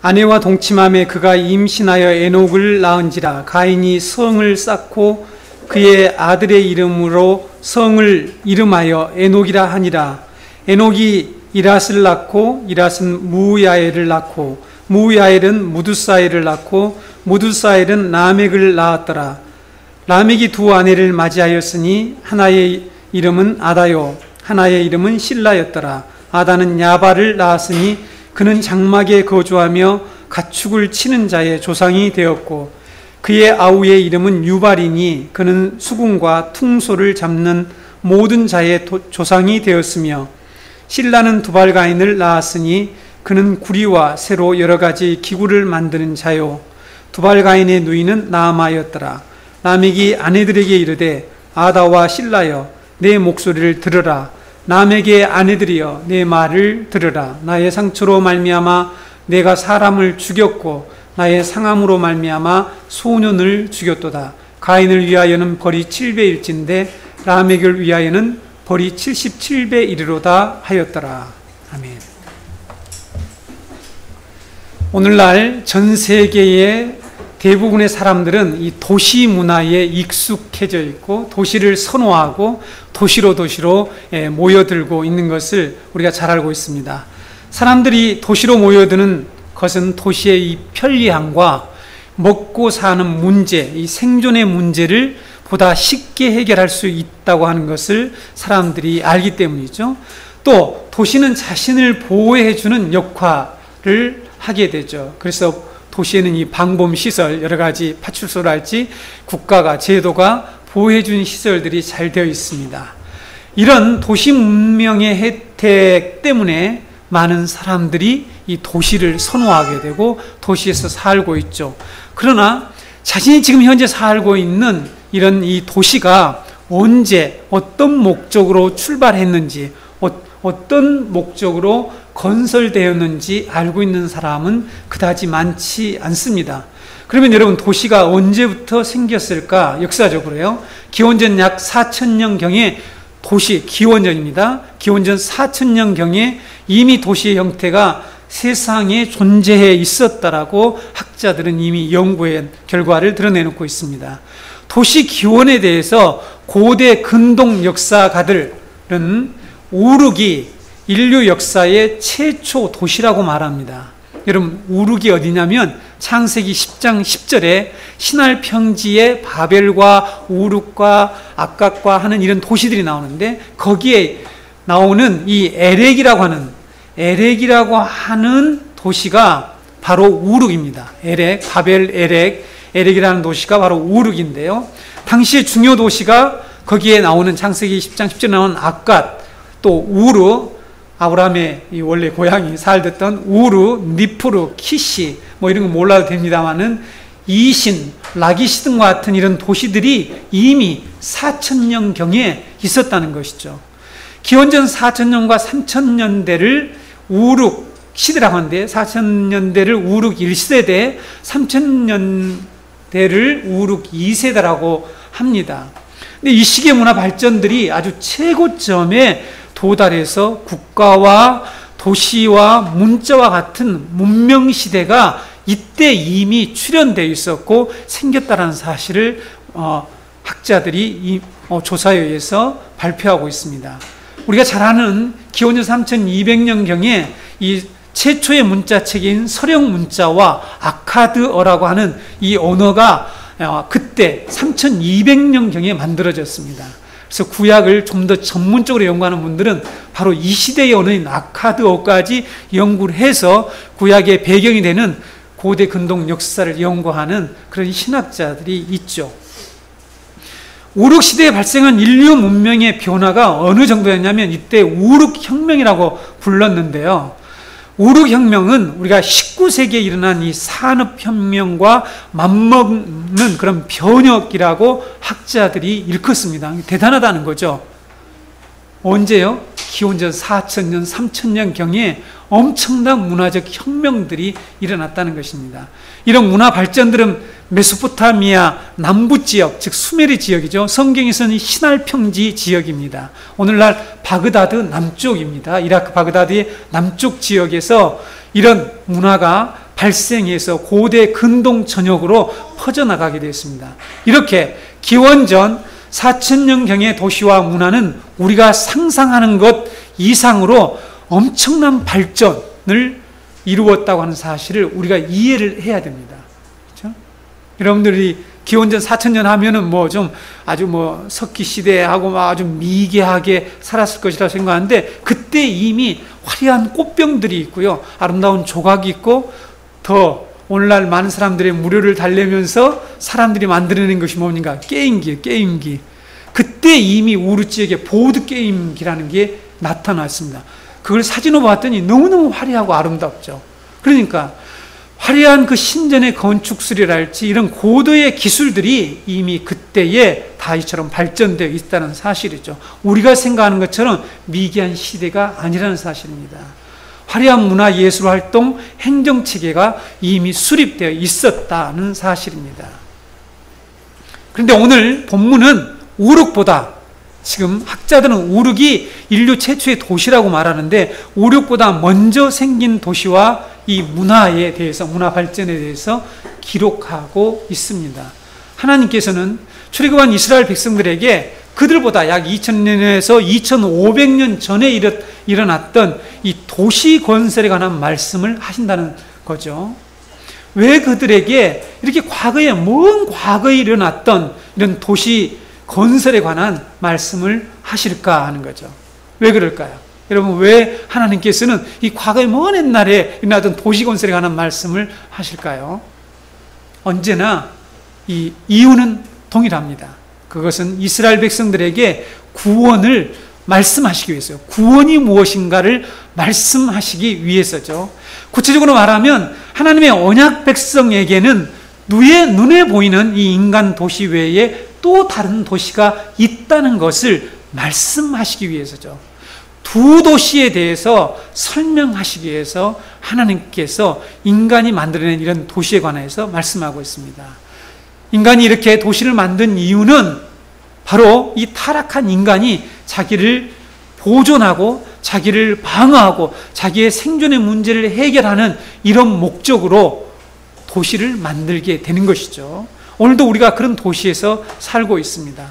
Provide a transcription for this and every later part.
아내와 동침함에 그가 임신하여 에녹을 낳은지라. 가인이 성을 쌓고 그의 아들의 이름으로 성을 이름하여 에녹이라 하니라. 에녹이 이랏을 낳고 이랏은 무야엘을 낳고 무야엘은 무두사엘을 낳고 무두사엘은 라멕을 낳았더라. 라멕이 두 아내를 맞이하였으니 하나의 이름은 아다요 하나의 이름은 실라였더라. 아다는 야발을 낳았으니 그는 장막에 거주하며 가축을 치는 자의 조상이 되었고 그의 아우의 이름은 유발이니 그는 수군과 퉁소를 잡는 모든 자의 조상이 되었으며 실라는 두발가인을 낳았으니 그는 구리와 새로 여러 가지 기구를 만드는 자요 두발가인의 누이는 나아마였더라. 라멕이 아내들에게 이르되 아다와 실라여 내 목소리를 들으라. 라멕의 아내들이여 내 말을 들으라. 나의 상처로 말미암아 내가 사람을 죽였고 나의 상함으로 말미암아 소년을 죽였도다. 가인을 위하여는 벌이 7배일진데 라멕을 위하여는 벌이 77배이르로다 하였더라. 아멘. 오늘날 전 세계의 대부분의 사람들은 이 도시 문화에 익숙해져 있고 도시를 선호하고 도시로 모여들고 있는 것을 우리가 잘 알고 있습니다. 사람들이 도시로 모여드는 것은 도시의 이 편리함과 먹고 사는 문제, 이 생존의 문제를 보다 쉽게 해결할 수 있다고 하는 것을 사람들이 알기 때문이죠. 또 도시는 자신을 보호해주는 역할을 하게 되죠. 그래서 도시에는 이 방범시설, 여러 가지 파출소랄지 국가가, 제도가 보호해주는 시설들이 잘 되어 있습니다. 이런 도시 문명의 혜택 때문에 많은 사람들이 이 도시를 선호하게 되고 도시에서 살고 있죠. 그러나 자신이 지금 현재 살고 있는 이런 이 도시가 언제 어떤 목적으로 출발했는지 어떤 목적으로 건설되었는지 알고 있는 사람은 그다지 많지 않습니다. 그러면 여러분 도시가 언제부터 생겼을까? 역사적으로요. 기원전 약 4000년경에 도시, 기원전입니다. 기원전 4000년경에 이미 도시의 형태가 세상에 존재해 있었다라고 학자들은 이미 연구의 결과를 드러내놓고 있습니다. 도시 기원에 대해서 고대 근동 역사가들은 우르기 인류 역사의 최초 도시라고 말합니다. 여러분 우르기 어디냐면 창세기 10장 10절에 신할 평지에 바벨과 우르과 악각과 하는 이런 도시들이 나오는데 거기에 나오는 이 에렉이라고 하는 도시가 바로 우르기입니다. 에렉, 바벨 에렉이라는 도시가 바로 우르기인데요. 당시의 중요 도시가 거기에 나오는 창세기 10장 10절에 나오는 악갓, 또 우르, 아브라함의 이 원래 고향이 살던 우르, 니프르, 키시 뭐 이런 거 몰라도 됩니다만은 이신, 라기시 등과 같은 이런 도시들이 이미 4000년경에 있었다는 것이죠. 기원전 4000년과 3000년대를 우룩 시대라고 하는데 4000년대를 우룩 1세대, 3000년대를 우룩 2세대라고 합니다. 근데 이 시기의 문화 발전들이 아주 최고점에 도달해서 국가와 도시와 문자와 같은 문명 시대가 이때 이미 출현되어 있었고 생겼다는 사실을 학자들이 조사에 의해서 발표하고 있습니다. 우리가 잘 아는 기원전 3200년경에 이 최초의 문자책인 서령 문자와 아카드어라고 하는 이 언어가 그때 3200년경에 만들어졌습니다. 그래서 구약을 좀 더 전문적으로 연구하는 분들은 바로 이 시대의 언어인 아카드어까지 연구를 해서 구약의 배경이 되는 고대 근동 역사를 연구하는 그런 신학자들이 있죠. 우룩 시대에 발생한 인류 문명의 변화가 어느 정도였냐면 이때 우룩 혁명이라고 불렀는데요. 우룩 혁명은 우리가 19세기에 일어난 이 산업혁명과 맞먹는 그런 변혁이라고 학자들이 일컫습니다. 대단하다는 거죠. 언제요? 기원전 4000년, 3000년경에 엄청난 문화적 혁명들이 일어났다는 것입니다. 이런 문화 발전들은 메소포타미아 남부 지역, 즉 수메르 지역이죠. 성경에서는 신할 평지 지역입니다. 오늘날 바그다드 남쪽입니다. 이라크 바그다드의 남쪽 지역에서 이런 문화가 발생해서 고대 근동 전역으로 퍼져나가게 되었습니다. 이렇게 기원전 4000년경의 도시와 문화는 우리가 상상하는 것 이상으로 엄청난 발전을 이루었다고 하는 사실을 우리가 이해를 해야 됩니다. 그렇죠? 여러분들이 기원전 4000년 하면은 좀 아주 석기 시대하고 아주 미개하게 살았을 것이라 생각하는데, 그때 이미 화려한 꽃병들이 있고요, 아름다운 조각이 있고, 더 오늘날 많은 사람들의 무료를 달래면서 사람들이 만들어낸 것이 뭡니까? 게임기예요, 게임기. 그때 이미 우르 지역에 보드 게임기라는 게 나타났습니다. 그걸 사진으로 봤더니 너무너무 화려하고 아름답죠. 그러니까 화려한 그 신전의 건축술이랄지 이런 고도의 기술들이 이미 그때에 다 이처럼 발전되어 있다는 사실이죠. 우리가 생각하는 것처럼 미개한 시대가 아니라는 사실입니다. 화려한 문화 예술 활동 행정체계가 이미 수립되어 있었다는 사실입니다. 그런데 오늘 본문은 우르크보다, 지금 학자들은 우르크이 인류 최초의 도시라고 말하는데, 우르크보다 먼저 생긴 도시와 이 문화에 대해서, 문화 발전에 대해서 기록하고 있습니다. 하나님께서는 출애굽한 이스라엘 백성들에게 그들보다 약 2000년에서 2500년 전에 일어났던 이 도시 건설에 관한 말씀을 하신다는 거죠. 왜 그들에게 이렇게 먼 과거에 일어났던 이런 도시 건설에 관한 말씀을 하실까 하는 거죠. 왜 그럴까요? 여러분, 왜 하나님께서는 이 과거의 먼 옛날에 일어나던 도시 건설에 관한 말씀을 하실까요? 언제나 이 이유는 동일합니다. 그것은 이스라엘 백성들에게 구원을 말씀하시기 위해서요. 구원이 무엇인가를 말씀하시기 위해서죠. 구체적으로 말하면 하나님의 언약 백성에게는 눈에 보이는 이 인간 도시 외에 또 다른 도시가 있다는 것을 말씀하시기 위해서죠. 두 도시에 대해서 설명하시기 위해서 하나님께서 인간이 만들어낸 이런 도시에 관해서 말씀하고 있습니다. 인간이 이렇게 도시를 만든 이유는 바로 이 타락한 인간이 자기를 보존하고 자기를 방어하고 자기의 생존의 문제를 해결하는 이런 목적으로 도시를 만들게 되는 것이죠. 오늘도 우리가 그런 도시에서 살고 있습니다.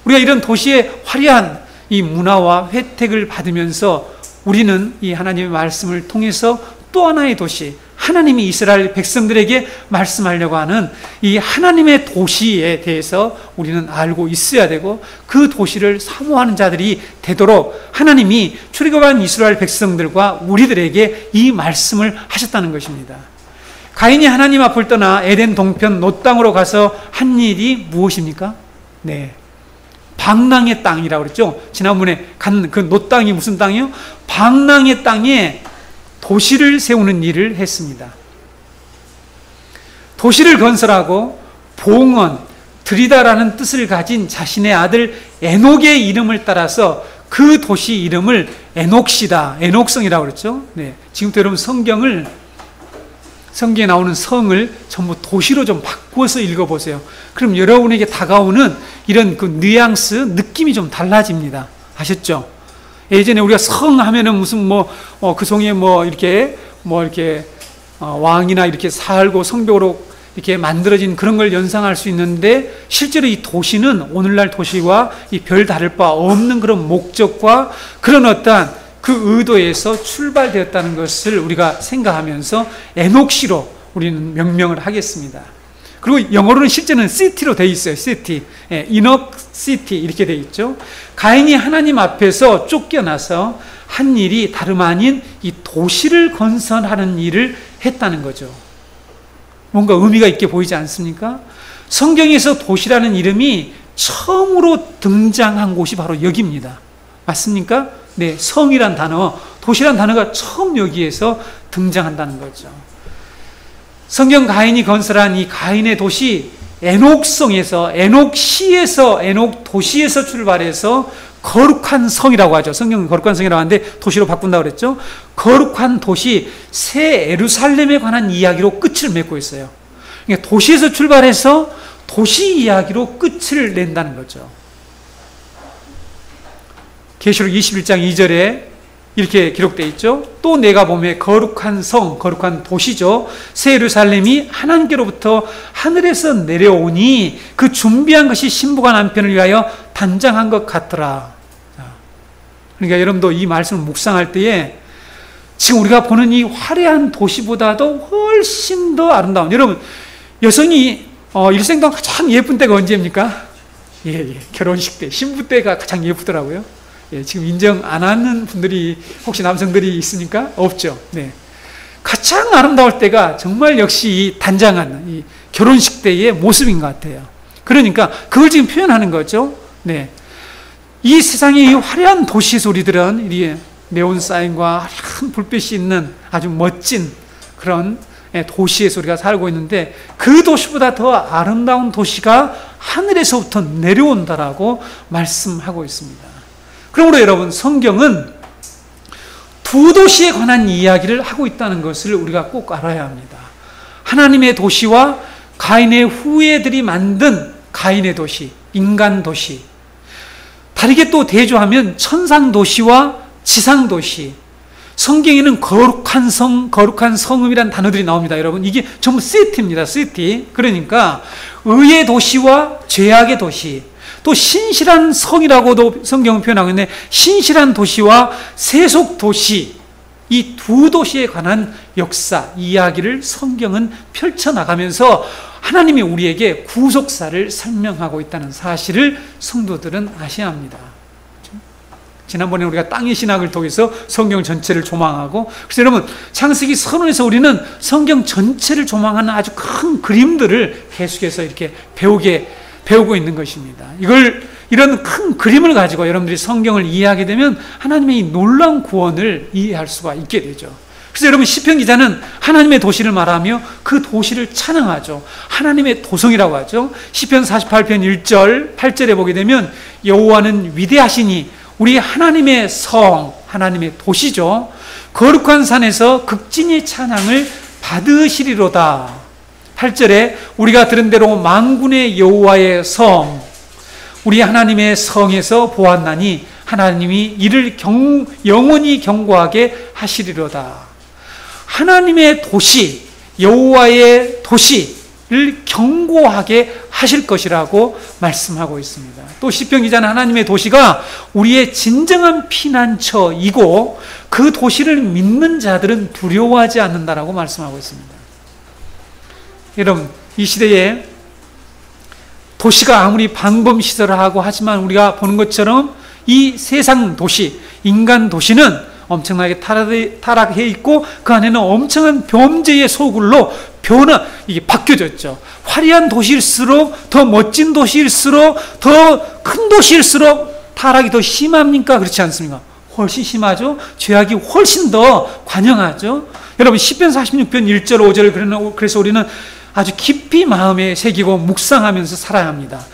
우리가 이런 도시의 화려한 이 문화와 혜택을 받으면서 우리는 이 하나님의 말씀을 통해서 또 하나의 도시, 하나님이 이스라엘 백성들에게 말씀하려고 하는 이 하나님의 도시에 대해서 우리는 알고 있어야 되고, 그 도시를 사모하는 자들이 되도록 하나님이 출애굽한 이스라엘 백성들과 우리들에게 이 말씀을 하셨다는 것입니다. 가인이 하나님 앞을 떠나 에덴 동편 놋 땅으로 가서 한 일이 무엇입니까? 네, 방랑의 땅이라고 그랬죠. 지난번에 간 그 놋 땅이 무슨 땅이요? 방랑의 땅에 도시를 세우는 일을 했습니다. 도시를 건설하고 봉헌, 드리다라는 뜻을 가진 자신의 아들 에녹의 이름을 따라서 그 도시 이름을 에녹시다, 에녹성이라고 그랬죠. 네, 지금부터 여러분 성경에 나오는 성을 전부 도시로 좀 바꾸어서 읽어보세요. 그럼 여러분에게 다가오는 이런 그 뉘앙스, 느낌이 좀 달라집니다. 아셨죠? 예전에 우리가 성 하면은 무슨 그 성에 이렇게 왕이나 이렇게 살고 성벽으로 이렇게 만들어진 그런 걸 연상할 수 있는데, 실제로 이 도시는 오늘날 도시와 이 별 다를 바 없는 그런 목적과 그런 어떠한 그 의도에서 출발되었다는 것을 우리가 생각하면서 에녹시로 우리는 명명을 하겠습니다. 그리고 영어로는 실제는 시티로 되어 있어요. 시티, 이녹 시티 이렇게 되어 있죠. 가인이 하나님 앞에서 쫓겨나서 한 일이 다름 아닌 이 도시를 건설하는 일을 했다는 거죠. 뭔가 의미가 있게 보이지 않습니까? 성경에서 도시라는 이름이 처음으로 등장한 곳이 바로 여기입니다. 맞습니까? 네, 성이란 단어, 도시란 단어가 처음 여기에서 등장한다는 거죠. 성경 가인이 건설한 이 가인의 도시 에녹성에서, 에녹시에서, 에녹도시에서 출발해서 거룩한 성이라고 하죠. 성경은 거룩한 성이라고 하는데 도시로 바꾼다고 그랬죠. 거룩한 도시 새 예루살렘에 관한 이야기로 끝을 맺고 있어요. 그러니까 도시에서 출발해서 도시 이야기로 끝을 낸다는 거죠. 계시록 21장 2절에 이렇게 기록되어 있죠. 또 내가 보매 거룩한 성, 거룩한 도시죠. 새 예루살렘이 하나님께로부터 하늘에서 내려오니 그 준비한 것이 신부가 남편을 위하여 단장한 것 같더라. 그러니까 여러분도 이 말씀을 묵상할 때에 지금 우리가 보는 이 화려한 도시보다도 훨씬 더 아름다운, 여러분 여성이 일생 동안 가장 예쁜 때가 언제입니까? 결혼식 때, 신부 때가 가장 예쁘더라고요. 지금 인정 안 하는 분들이 혹시 남성들이 있습니까? 없죠. 네. 가장 아름다울 때가 정말 역시 이 단장한 이 결혼식 때의 모습인 것 같아요. 그러니까 그걸 지금 표현하는 거죠. 네. 이 세상의 이 화려한 도시에서 우리들은 이 네온 사인과 화려한 불빛이 있는 아주 멋진 그런 도시에서 우리가 살고 있는데 그 도시보다 더 아름다운 도시가 하늘에서부터 내려온다라고 말씀하고 있습니다. 그러므로 여러분, 성경은 두 도시에 관한 이야기를 하고 있다는 것을 우리가 꼭 알아야 합니다. 하나님의 도시와 가인의 후예들이 만든 가인의 도시, 인간 도시. 다르게 또 대조하면 천상 도시와 지상 도시. 성경에는 거룩한 성, 거룩한 성읍이라는 단어들이 나옵니다. 여러분, 이게 전부 시티입니다. 시티. 그러니까 의의 도시와 죄악의 도시, 또 신실한 성이라고도 성경은 표현하고 있는데 신실한 도시와 세속 도시, 이 두 도시에 관한 역사, 이야기를 성경은 펼쳐나가면서 하나님이 우리에게 구속사를 설명하고 있다는 사실을 성도들은 아셔야 합니다. 지난번에 우리가 땅의 신학을 통해서 성경 전체를 조망하고, 그래서 여러분 창세기 서론에서 우리는 성경 전체를 조망하는 아주 큰 그림들을 계속해서 이렇게 배우고 있는 것입니다. 이런 큰 그림을 가지고 여러분들이 성경을 이해하게 되면 하나님의 이 놀라운 구원을 이해할 수가 있게 되죠. 그래서 여러분, 시편 기자는 하나님의 도시를 말하며 그 도시를 찬양하죠. 하나님의 도성이라고 하죠. 시편 48편 1절 8절에 보게 되면 여호와는 위대하시니 우리 하나님의 성, 하나님의 도시죠. 거룩한 산에서 극진히 찬양을 받으시리로다. 8절에 우리가 들은 대로 만군의 여호와의 성, 우리 하나님의 성에서 보았나니 하나님이 이를 영원히 경고하게 하시리로다. 하나님의 도시, 여호와의 도시를 경고하게 하실 것이라고 말씀하고 있습니다. 또 시편 기자는 하나님의 도시가 우리의 진정한 피난처이고 그 도시를 믿는 자들은 두려워하지 않는다라고 말씀하고 있습니다. 여러분, 이 시대에 도시가 아무리 방범시설하고 하지만 우리가 보는 것처럼 이 세상 도시, 인간 도시는 엄청나게 타락해 있고 그 안에는 엄청난 범죄의 소굴로 이게 바뀌어졌죠. 화려한 도시일수록, 더 멋진 도시일수록, 더 큰 도시일수록 타락이 더 심합니까? 그렇지 않습니까? 훨씬 심하죠. 죄악이 훨씬 더 관영하죠. 여러분, 시편 46편 1절 5절을 그래서 우리는 아주 깊이 마음에 새기고 묵상하면서 살아야 합니다.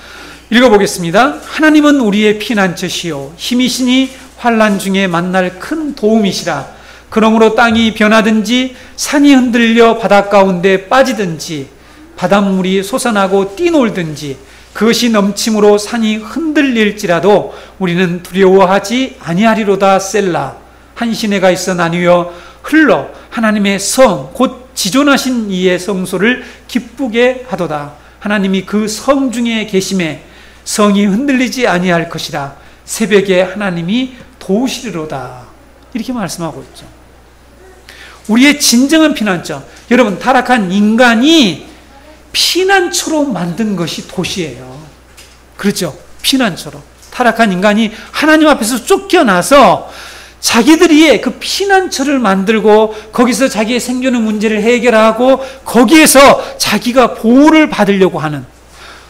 읽어보겠습니다. 하나님은 우리의 피난처시요 힘이시니 환난 중에 만날 큰 도움이시라. 그러므로 땅이 변하든지 산이 흔들려 바닷 가운데 빠지든지 바닷물이 솟아나고 뛰놀든지 그것이 넘침으로 산이 흔들릴지라도 우리는 두려워하지 아니하리로다. 셀라. 한 시내가 있어 나뉘어 흘러 하나님의 성 곧 지존하신 이의 성소를 기쁘게 하도다. 하나님이 그 성 중에 계심에 성이 흔들리지 아니할 것이라. 새벽에 하나님이 도우시리로다. 이렇게 말씀하고 있죠. 우리의 진정한 피난처, 여러분, 타락한 인간이 피난처로 만든 것이 도시예요. 그렇죠? 피난처로. 타락한 인간이 하나님 앞에서 쫓겨나서 자기들이 그 피난처를 만들고 거기서 자기의 생존의 문제를 해결하고 거기에서 자기가 보호를 받으려고 하는,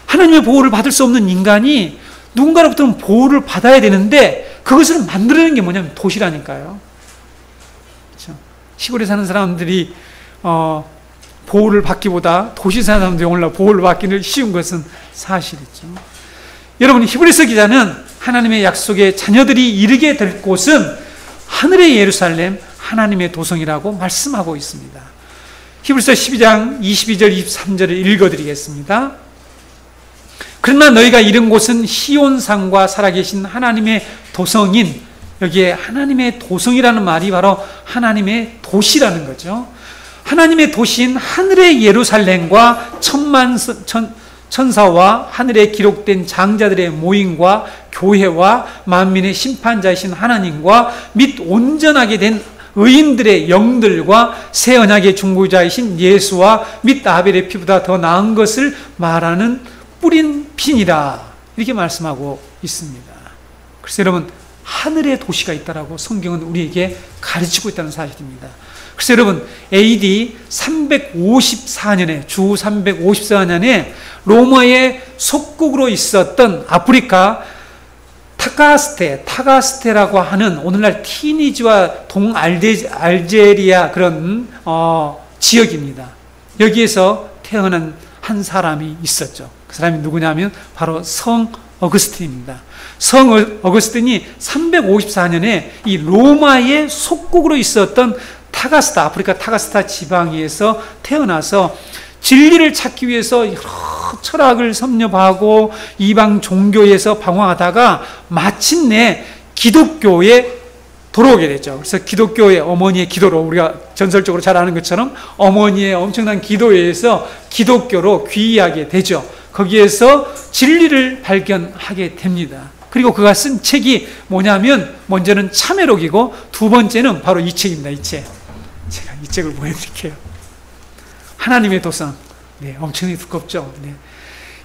하나님의 보호를 받을 수 없는 인간이 누군가로부터는 보호를 받아야 되는데 그것을 만들어내는 게 뭐냐면 도시라니까요. 그렇죠? 시골에 사는 사람들이 보호를 받기보다 도시 사는 사람들이 오늘날 보호를 받기는 쉬운 것은 사실이죠. 여러분, 히브리서 기자는 하나님의 약속의 자녀들이 이르게 될 곳은 하늘의 예루살렘, 하나님의 도성이라고 말씀하고 있습니다. 히브리서 12장 22절 23절을 읽어드리겠습니다. 그러나 너희가 이른 곳은 시온산과 살아계신 하나님의 도성인 여기에 하나님의 도성이라는 말이 바로 하나님의 도시라는 거죠. 하나님의 도시인 하늘의 예루살렘과 천사와 하늘에 기록된 장자들의 모임과 교회와 만민의 심판자이신 하나님과 및 온전하게 된 의인들의 영들과 새 언약의 중보자이신 예수와 및 아벨의 피보다 더 나은 것을 말하는 뿌린 핀이라, 이렇게 말씀하고 있습니다. 그래서 여러분, 하늘의 도시가 있다라고 성경은 우리에게 가르치고 있다는 사실입니다. 그래서 여러분, AD 354년에 주 354년에 로마의 속국으로 있었던 아프리카 타가스테라고 하는 오늘날 티니지와 동알제리아 그런 지역입니다. 여기에서 태어난 한 사람이 있었죠. 그 사람이 누구냐면 바로 성 어거스틴입니다. 성 어거스틴이 354년에 이 로마의 속국으로 있었던 아프리카 타가스타 지방에서 태어나서 진리를 찾기 위해서 여러 철학을 섭렵하고 이방 종교에서 방황하다가 마침내 기독교에 돌아오게 되죠. 그래서 기독교의 어머니의 기도로, 우리가 전설적으로 잘 아는 것처럼 어머니의 엄청난 기도에서 기독교로 귀의하게 되죠. 거기에서 진리를 발견하게 됩니다. 그리고 그가 쓴 책이 뭐냐면, 먼저는 참회록이고 두 번째는 바로 이 책입니다. 이 책. 제가 이 책을 보여드릴게요. 하나님의 도성. 네, 엄청나게 두껍죠. 네.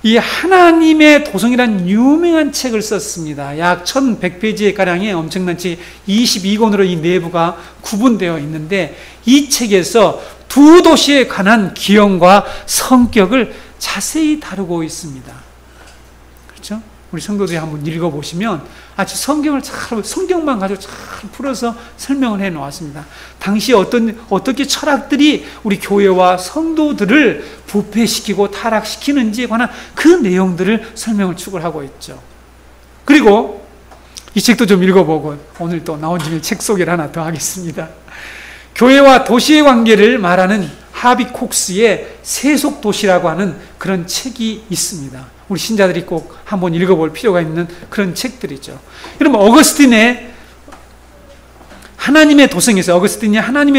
이 하나님의 도성이라는 유명한 책을 썼습니다. 약 1100페이지의 가량의 엄청난 책 22권으로 이 내부가 구분되어 있는데, 이 책에서 두 도시에 관한 기형과 성격을 자세히 다루고 있습니다. 그렇죠? 우리 성도들이 한번 읽어보시면 아주 성경만 가지고 잘 풀어서 설명을 해 놓았습니다. 당시 어떻게 철학들이 우리 교회와 성도들을 부패시키고 타락시키는지에 관한 그 내용들을 설명을 축을 하고 있죠. 그리고 이 책도 좀 읽어보고 오늘 또 나온 김에 책 소개를 하나 더 하겠습니다. 교회와 도시의 관계를 말하는 하비 콕스의 세속도시라고 하는 그런 책이 있습니다. 우리 신자들이 꼭 한번 읽어볼 필요가 있는 그런 책들이죠. 여러분, 어거스틴이 하나님의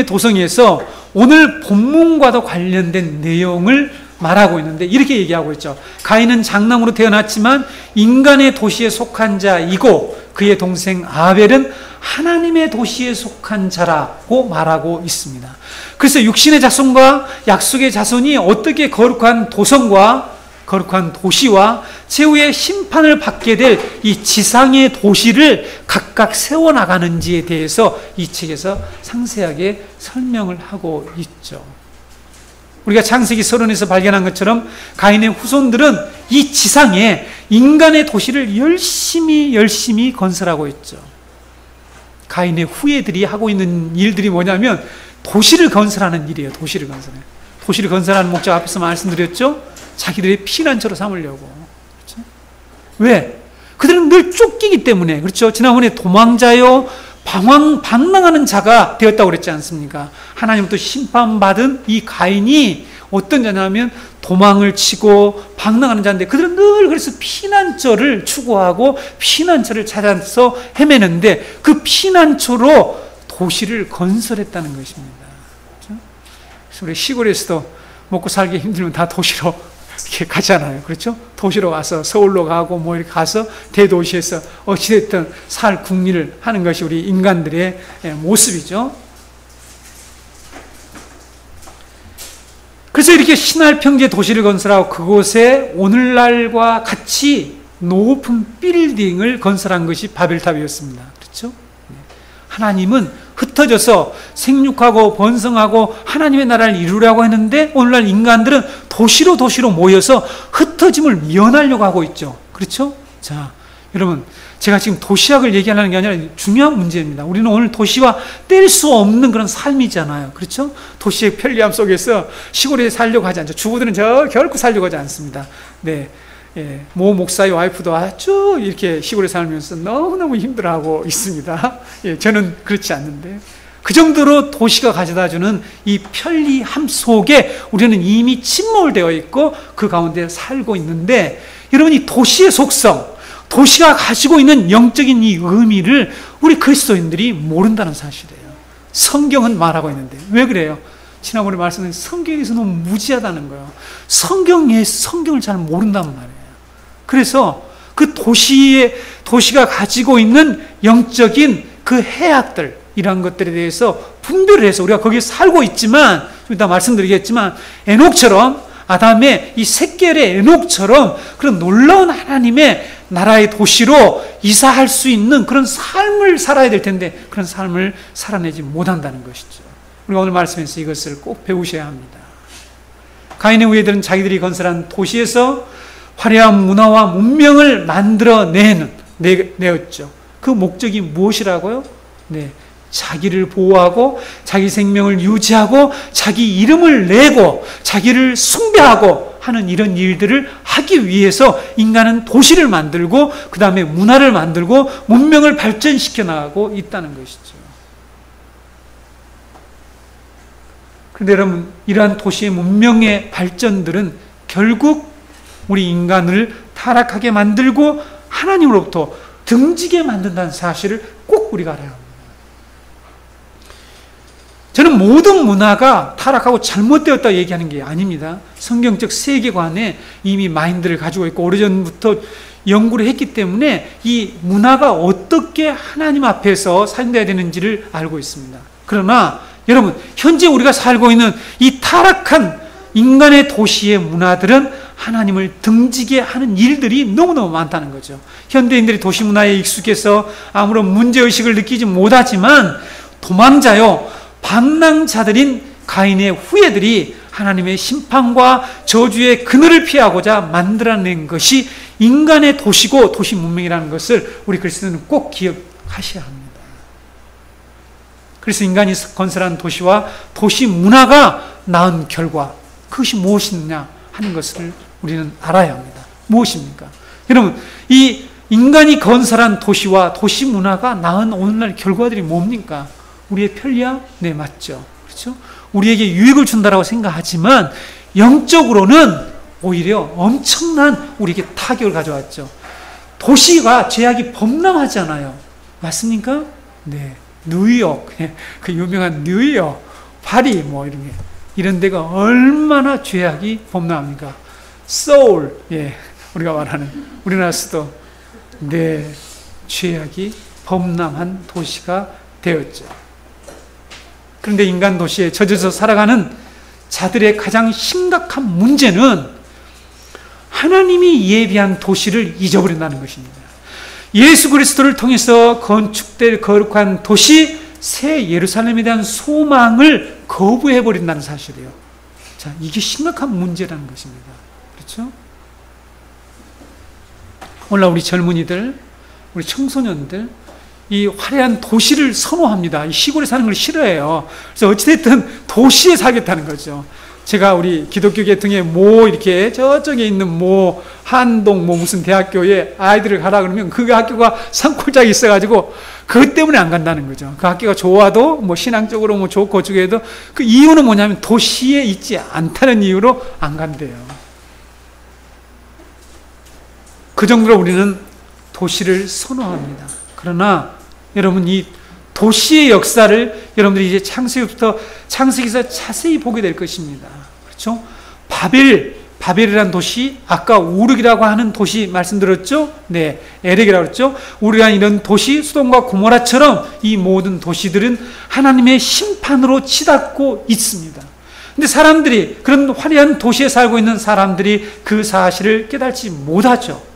도성에서 오늘 본문과도 관련된 내용을 말하고 있는데, 이렇게 얘기하고 있죠. 가인은 장남으로 태어났지만 인간의 도시에 속한 자이고 그의 동생 아벨은 하나님의 도시에 속한 자라고 말하고 있습니다. 그래서 육신의 자손과 약속의 자손이 어떻게 거룩한 도성과 거룩한 도시와 최후의 심판을 받게 될 이 지상의 도시를 각각 세워나가는지에 대해서 이 책에서 상세하게 설명을 하고 있죠. 우리가 창세기 30에서 발견한 것처럼 가인의 후손들은 이 지상에 인간의 도시를 열심히 건설하고 있죠. 가인의 후예들이 하고 있는 일들이 뭐냐면 도시를 건설하는 일이에요. 도시를 건설하는 목적 앞에서 말씀드렸죠. 자기들의 피난처로 삼으려고. 그렇죠? 왜? 그들은 늘 쫓기기 때문에. 그렇죠? 지난번에 도망자요, 방랑하는 자가 되었다고 그랬지 않습니까? 하나님부터 심판받은 이 가인이 어떤 자냐면 도망을 치고 방랑하는 자인데, 그들은 늘 그래서 피난처를 추구하고 피난처를 찾아서 헤매는데 그 피난처로 도시를 건설했다는 것입니다. 그렇죠? 그래서 우리 시골에서도 먹고 살기 힘들면 다 도시로 이렇게 가잖아요. 그렇죠? 도시로 와서 서울로 가고 뭐 이렇게 가서 대도시에서 어찌됐든 살 궁리를 하는 것이 우리 인간들의 모습이죠. 그래서 이렇게 신할평지에 도시를 건설하고 그곳에 오늘날과 같이 높은 빌딩을 건설한 것이 바벨탑이었습니다. 그렇죠? 하나님은 흩어져서 생육하고 번성하고 하나님의 나라를 이루려고 했는데 오늘날 인간들은 도시로 모여서 흩어짐을 미연하려고 하고 있죠. 그렇죠? 자, 여러분, 제가 지금 도시학을 얘기하는 게 아니라 중요한 문제입니다. 우리는 오늘 도시와 뗄 수 없는 그런 삶이잖아요. 그렇죠? 도시의 편리함 속에서 시골에 살려고 하지 않죠. 주부들은 결코 살려고 하지 않습니다. 네. 예, 모 목사의 와이프도 아주 이렇게 시골에 살면서 너무너무 힘들어하고 있습니다. 예, 저는 그렇지 않는데, 그 정도로 도시가 가져다주는 이 편리함 속에 우리는 이미 침몰되어 있고 그 가운데 살고 있는데, 여러분, 이 도시의 속성, 도시가 가지고 있는 영적인 이 의미를 우리 그리스도인들이 모른다는 사실이에요. 성경은 말하고 있는데 왜 그래요? 지난번에 말씀드린 성경에서 너무 무지하다는 거예요. 성경을 잘 모른단 말이에요. 그래서 그 도시가 가지고 있는 영적인 그 해악들, 이런 것들에 대해서 분별을 해서 우리가 거기에 살고 있지만, 좀 이따 말씀드리겠지만, 에녹처럼, 아담의 이 샛겔의 에녹처럼 그런 놀라운 하나님의 나라의 도시로 이사할 수 있는 그런 삶을 살아야 될 텐데, 그런 삶을 살아내지 못한다는 것이죠. 우리가 오늘 말씀에서 이것을 꼭 배우셔야 합니다. 가인의 후예들은 자기들이 건설한 도시에서 화려한 문화와 문명을 만들어내었죠. 그 목적이 무엇이라고요? 자기를 보호하고 자기 생명을 유지하고 자기 이름을 내고 자기를 숭배하고 하는 이런 일들을 하기 위해서 인간은 도시를 만들고 그 다음에 문화를 만들고 문명을 발전시켜 나가고 있다는 것이죠. 그런데 여러분, 이러한 도시의 문명의 발전들은 결국 우리 인간을 타락하게 만들고 하나님으로부터 등지게 만든다는 사실을 꼭 우리가 알아야 합니다. 저는 모든 문화가 타락하고 잘못되었다 얘기하는 게 아닙니다. 성경적 세계관에 이미 마인드를 가지고 있고 오래전부터 연구를 했기 때문에 이 문화가 어떻게 하나님 앞에서 사용돼야 되는지를 알고 있습니다. 그러나 여러분, 현재 우리가 살고 있는 이 타락한 인간의 도시의 문화들은 하나님을 등지게 하는 일들이 너무너무 많다는 거죠. 현대인들이 도시 문화에 익숙해서 아무런 문제의식을 느끼지 못하지만 도망자요, 방랑자들인 가인의 후예들이 하나님의 심판과 저주의 그늘을 피하고자 만들어낸 것이 인간의 도시고 도시 문명이라는 것을 우리 그리스도인은 꼭 기억하셔야 합니다. 그래서 인간이 건설한 도시와 도시 문화가 낳은 결과, 그것이 무엇이냐 하는 것을 우리는 알아야 합니다. 무엇입니까? 여러분, 이 인간이 건설한 도시와 도시 문화가 낳은 오늘날 결과들이 뭡니까? 우리의 편리함? 네, 맞죠. 그렇죠? 우리에게 유익을 준다라고 생각하지만 영적으로는 오히려 엄청난 우리에게 타격을 가져왔죠. 도시가 죄악이 범람하잖아요. 맞습니까? 네. 뉴욕, 그 유명한 뉴욕, 파리 이런 데가 얼마나 죄악이 범람합니까? 서울, 우리가 말하는 우리나라 수도, 죄악이 범람한 도시가 되었죠. 그런데 인간 도시에 젖어서 살아가는 자들의 가장 심각한 문제는 하나님이 예비한 도시를 잊어버린다는 것입니다. 예수 그리스도를 통해서 건축될 거룩한 도시 새 예루살렘에 대한 소망을 거부해버린다는 사실이에요. 자, 이게 심각한 문제라는 것입니다. 그렇죠? 오늘날 우리 젊은이들, 우리 청소년들, 이 화려한 도시를 선호합니다. 이 시골에 사는 걸 싫어해요. 그래서 어찌됐든 도시에 살겠다는 거죠. 제가 우리 기독교 계통의 이렇게 저쪽에 있는 한동 무슨 대학교에 아이들을 가라 그러면 그 학교가 산골짜기 있어가지고 그것 때문에 안 간다는 거죠. 그 학교가 좋아도 신앙적으로 좋고 저게도 그 이유는 뭐냐면 도시에 있지 않다는 이유로 안 간대요. 그 정도로 우리는 도시를 선호합니다. 그러나 여러분, 이 도시의 역사를 여러분들이 이제 창세기에서 자세히 보게 될 것입니다. 그렇죠? 바벨이라는 도시, 아까 우르기라고 하는 도시 말씀드렸죠? 에렉이라고 했죠? 우르기라는 이런 도시, 소돔과 고모라처럼 이 모든 도시들은 하나님의 심판으로 치닫고 있습니다. 근데 사람들이, 그런 화려한 도시에 살고 있는 사람들이 그 사실을 깨닫지 못하죠.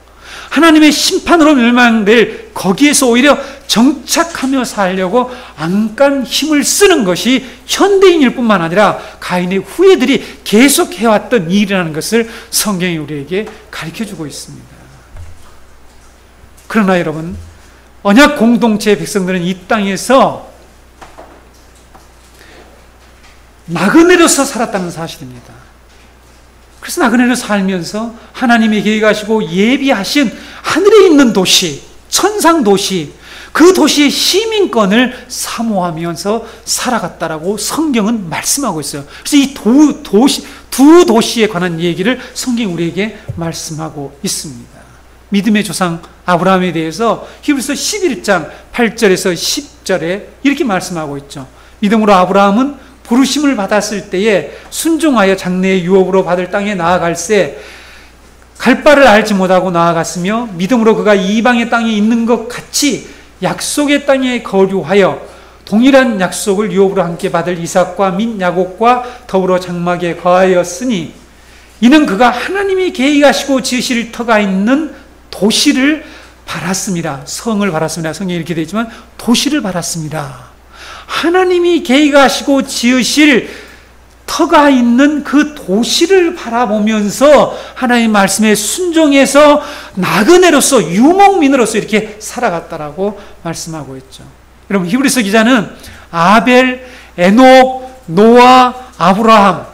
하나님의 심판으로 멸망될 거기에서 오히려 정착하며 살려고 안간 힘을 쓰는 것이 현대인일 뿐만 아니라 가인의 후예들이 계속 해왔던 일이라는 것을 성경이 우리에게 가르쳐주고 있습니다. 그러나 여러분, 언약 공동체의 백성들은 이 땅에서 나그네로서 살았다는 사실입니다. 그래서 나그네로 살면서 하나님이 계획하시고 예비하신 하늘에 있는 도시, 천상 도시, 그 도시의 시민권을 사모하면서 살아갔다라고 성경은 말씀하고 있어요. 그래서 이 두 도시에 관한 얘기를 성경이 우리에게 말씀하고 있습니다. 믿음의 조상 아브라함에 대해서 히브리서 11장 8절에서 10절에 이렇게 말씀하고 있죠. 믿음으로 아브라함은 부르심을 받았을 때에 순종하여 장래의 유업으로 받을 땅에 나아갈새 갈 바를 알지 못하고 나아갔으며 믿음으로 그가 이방의 땅에 있는 것 같이 약속의 땅에 거류하여 동일한 약속을 유업으로 함께 받을 이삭과 및 야곱과 더불어 장막에 거하였으니 이는 그가 하나님이 계획하시고 지으실 터가 있는 도시를 바랐습니다. 성을 바랐습니다. 성경에 이렇게 되어 있지만 도시를 바랐습니다. 하나님이 계획하시고 지으실 터가 있는 그 도시를 바라보면서 하나님 말씀에 순종해서 나그네로서 유목민으로서 이렇게 살아갔다라고 말씀하고 있죠. 여러분, 히브리서 기자는 아벨, 에녹, 노아, 아브라함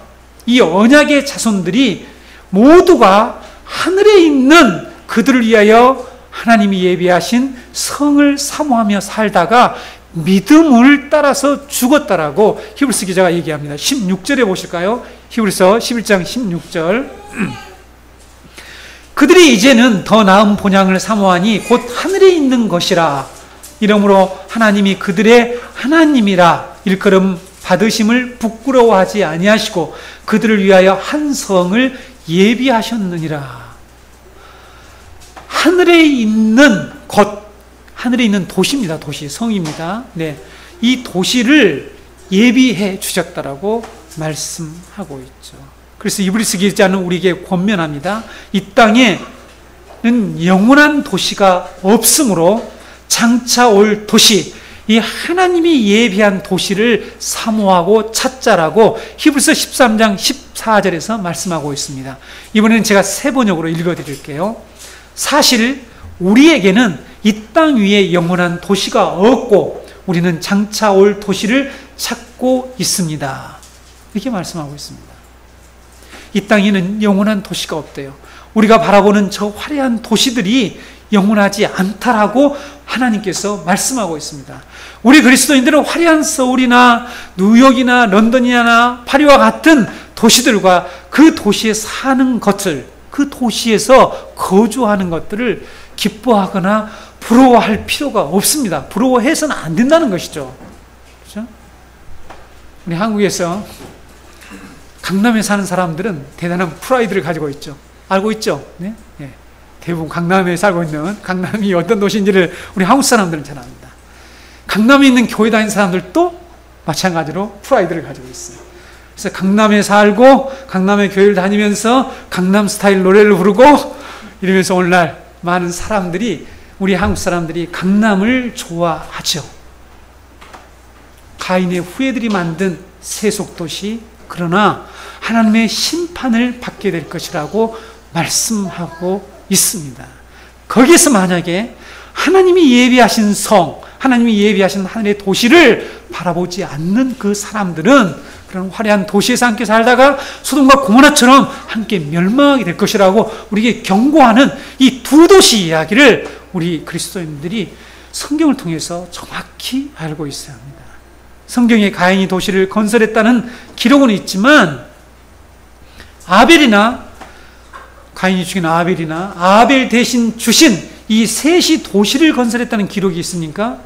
이 언약의 자손들이 모두가 하늘에 있는 그들을 위하여 하나님이 예비하신 성을 사모하며 살다가 믿음을 따라서 죽었다라고 히브리서 기자가 얘기합니다. 16절에 보실까요? 히브리서 11장 16절. 그들이 이제는 더 나은 본향을 사모하니 곧 하늘에 있는 것이라. 이러므로 하나님이 그들의 하나님이라 일컬음 받으심을 부끄러워하지 아니하시고 그들을 위하여 한 성을 예비하셨느니라. 하늘에 있는 것, 하늘에 있는 도시입니다. 도시, 성입니다. 네, 이 도시를 예비해 주셨다라고 말씀하고 있죠. 그래서 히브리서 기자는 우리에게 권면합니다. 이 땅에는 영원한 도시가 없으므로 장차 올 도시, 이 하나님이 예비한 도시를 사모하고 찾자라고 히브리서 13장 14절에서 말씀하고 있습니다. 이번에는 제가 세 번역으로 읽어드릴게요. 사실 우리에게는 이 땅 위에 영원한 도시가 없고 우리는 장차 올 도시를 찾고 있습니다. 이렇게 말씀하고 있습니다. 이 땅에는 영원한 도시가 없대요. 우리가 바라보는 저 화려한 도시들이 영원하지 않다라고 하나님께서 말씀하고 있습니다. 우리 그리스도인들은 화려한 서울이나 뉴욕이나 런던이나 파리와 같은 도시들과 그 도시에 사는 것을, 그 도시에서 거주하는 것들을 기뻐하거나 부러워할 필요가 없습니다. 부러워해서는 안 된다는 것이죠. 그렇죠? 우리 한국에서 강남에 사는 사람들은 대단한 프라이드를 가지고 있죠. 알고 있죠? 네? 네. 대부분 강남에 살고 있는, 강남이 어떤 도시인지를 우리 한국 사람들은 잘 압니다. 강남에 있는 교회 다니는 사람들도 마찬가지로 프라이드를 가지고 있어요. 그래서 강남에 살고 강남의 교회를 다니면서 강남 스타일 노래를 부르고 이러면서 오늘날 많은 사람들이, 우리 한국 사람들이 강남을 좋아하죠. 가인의 후예들이 만든 세속도시, 그러나 하나님의 심판을 받게 될 것이라고 말씀하고 있습니다. 거기에서 만약에 하나님이 예비하신 성, 하나님이 예비하신 하늘의 도시를 바라보지 않는 그 사람들은 그런 화려한 도시에서 함께 살다가 소돔과 고모라처럼 함께 멸망하게 될 것이라고 우리에게 경고하는 이 두 도시 이야기를 우리 그리스도인들이 성경을 통해서 정확히 알고 있어야 합니다. 성경에 가인이 도시를 건설했다는 기록은 있지만 아벨이나, 가인이 죽인 아벨이나 아벨 대신 주신 이 셋이 도시를 건설했다는 기록이 있습니까?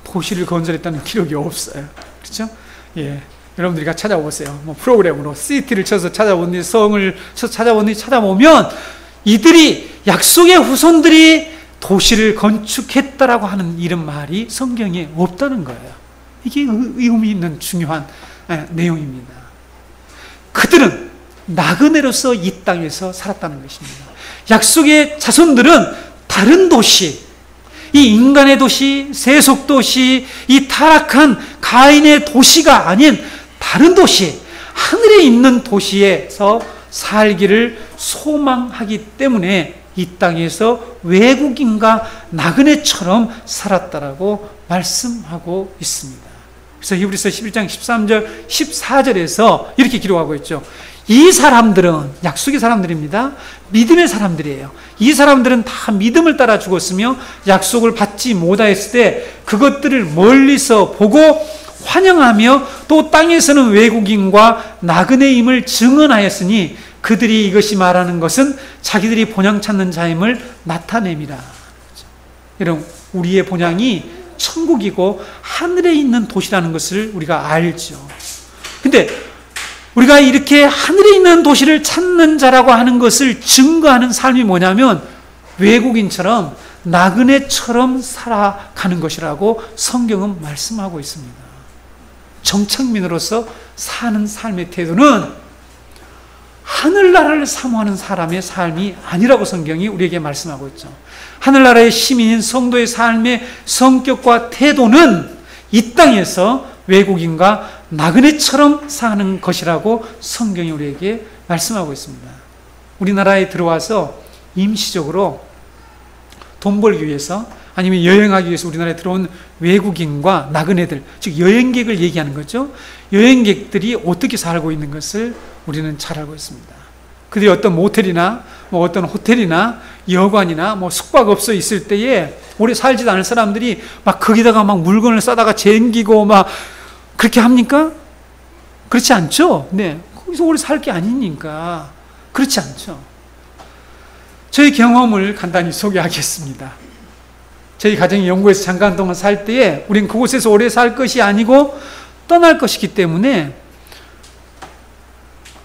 도시를 건설했다는 기록이 없어요. 그렇죠? 예. 여러분들이 같이 찾아보세요. 뭐 프로그램으로 시티를 쳐서 찾아보니, 성을 쳐서 찾아보면 이들이, 약속의 후손들이 도시를 건축했다라고 하는 이런 말이 성경에 없다는 거예요. 이게 의미 있는 중요한 내용입니다. 그들은 나그네로서 이 땅에서 살았다는 것입니다. 약속의 자손들은 다른 도시, 이 인간의 도시, 세속 도시, 이 타락한 가인의 도시가 아닌 다른 도시, 하늘에 있는 도시에서 살기를 소망하기 때문에 이 땅에서 외국인과 나그네처럼 살았다라고 말씀하고 있습니다. 그래서 히브리서 11장 13절, 14절에서 이렇게 기록하고 있죠. 이 사람들은, 약속의 사람들입니다. 믿음의 사람들이에요. 이 사람들은 다 믿음을 따라 죽었으며 약속을 받지 못하였을 때 그것들을 멀리서 보고 환영하며 또 땅에서는 외국인과 나그네임을 증언하였으니 그들이 이것이 말하는 것은 자기들이 본향 찾는 자임을 나타냅니다. 여러분, 우리의 본향이 천국이고 하늘에 있는 도시라는 것을 우리가 알죠. 근데 우리가 이렇게 하늘에 있는 도시를 찾는 자라고 하는 것을 증거하는 삶이 뭐냐면 외국인처럼 나그네처럼 살아가는 것이라고 성경은 말씀하고 있습니다. 정착민으로서 사는 삶의 태도는 하늘나라를 사모하는 사람의 삶이 아니라고 성경이 우리에게 말씀하고 있죠. 하늘나라의 시민인 성도의 삶의 성격과 태도는 이 땅에서 외국인과 나그네처럼 사는 것이라고 성경이 우리에게 말씀하고 있습니다. 우리나라에 들어와서 임시적으로 돈 벌기 위해서 아니면 여행하기 위해서 우리나라에 들어온 외국인과 나그네들, 즉 여행객을 얘기하는 거죠. 여행객들이 어떻게 살고 있는 것을 우리는 잘 알고 있습니다. 그들이 어떤 모텔이나 어떤 호텔이나 여관이나 숙박업소에 있을 때에 오래 살지도 않을 사람들이 막 거기다가 막 물건을 싸다가 쟁기고 막 그렇게 합니까? 그렇지 않죠. 네, 거기서 오래 살 게 아니니까 그렇지 않죠. 저희 경험을 간단히 소개하겠습니다. 저희 가정이 영국에서 잠깐 동안 살 때에 우린 그곳에서 오래 살 것이 아니고 떠날 것이기 때문에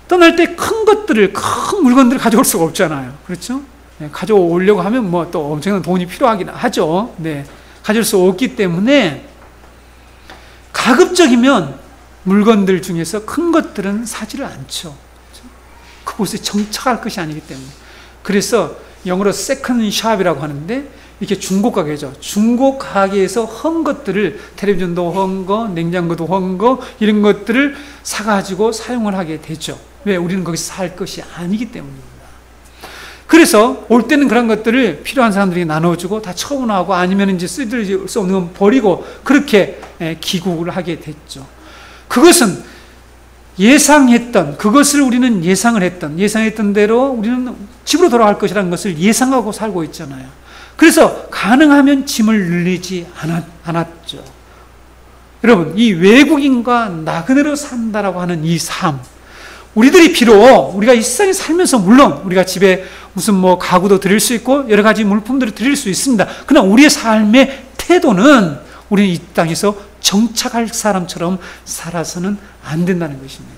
떠날 때 큰 것들을, 큰 물건들을 가져올 수가 없잖아요. 그렇죠? 네, 가져오려고 하면 또 엄청난 돈이 필요하긴 하죠. 네, 가져올 수 없기 때문에 가급적이면 물건들 중에서 큰 것들은 사지를 않죠. 그렇죠? 그곳에 정착할 것이 아니기 때문에. 그래서 영어로 세컨 샵이라고 하는데 이렇게 중고 가게죠. 중고 가게에서 헌 것들을, 텔레비전도 헌 거, 냉장고도 헌 거, 이런 것들을 사가지고 사용을 하게 되죠. 왜? 우리는 거기서 살 것이 아니기 때문입니다. 그래서 올 때는 그런 것들을 필요한 사람들에게 나눠주고 다 처분하고 아니면 이제 쓰들 수 없는 건 버리고 그렇게 귀국을 하게 됐죠. 그것은 예상했던, 그것을 우리는 예상했던 대로 우리는 집으로 돌아갈 것이라는 것을 예상하고 살고 있잖아요. 그래서 가능하면 짐을 늘리지 않았죠. 여러분, 이 외국인과 나그네로 산다라고 하는 이 삶, 우리들이 비록 우리가 이 세상에 살면서 물론 우리가 집에 무슨 가구도 드릴 수 있고 여러 가지 물품들을 드릴 수 있습니다. 그러나 우리의 삶의 태도는 우리는 이 땅에서 정착할 사람처럼 살아서는 안 된다는 것입니다.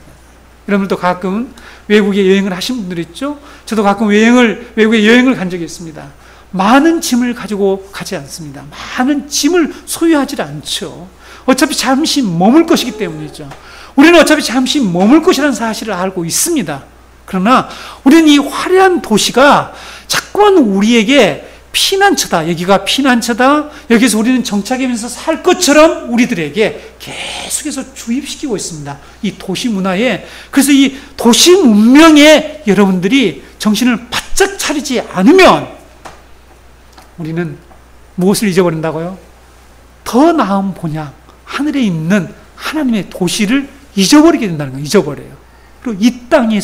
여러분들도 가끔 외국에 여행을 하신 분들 있죠? 저도 가끔 외국에 여행을 간 적이 있습니다. 많은 짐을 가지고 가지 않습니다. 많은 짐을 소유하지 않죠. 어차피 잠시 머물 것이기 때문이죠. 우리는 어차피 잠시 머물 것이라는 사실을 알고 있습니다. 그러나 우리는 이 화려한 도시가 자꾸만 우리에게 피난처다, 여기가 피난처다, 여기서 우리는 정착하면서 살 것처럼 우리들에게 계속해서 주입시키고 있습니다. 이 도시 문화에. 그래서 이 도시 문명에 여러분들이 정신을 바짝 차리지 않으면 우리는 무엇을 잊어버린다고요? 더 나은 본향, 하늘에 있는 하나님의 도시를 잊어버리게 된다는 거예요. 잊어버려요. 그리고 이 땅에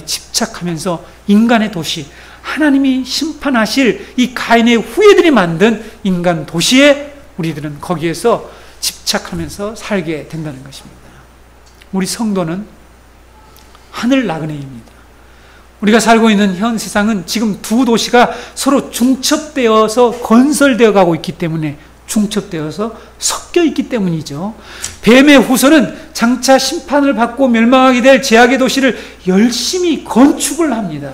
집착하면서 인간의 도시, 하나님이 심판하실 이 가인의 후예들이 만든 인간 도시에 우리들은 거기에서 집착하면서 살게 된다는 것입니다. 우리 성도는 하늘 나그네입니다. 우리가 살고 있는 현 세상은 지금 두 도시가 서로 중첩되어서 건설되어 가고 있기 때문에, 중첩되어서 섞여 있기 때문이죠. 뱀의 후손은 장차 심판을 받고 멸망하게 될 제약의 도시를 열심히 건축을 합니다.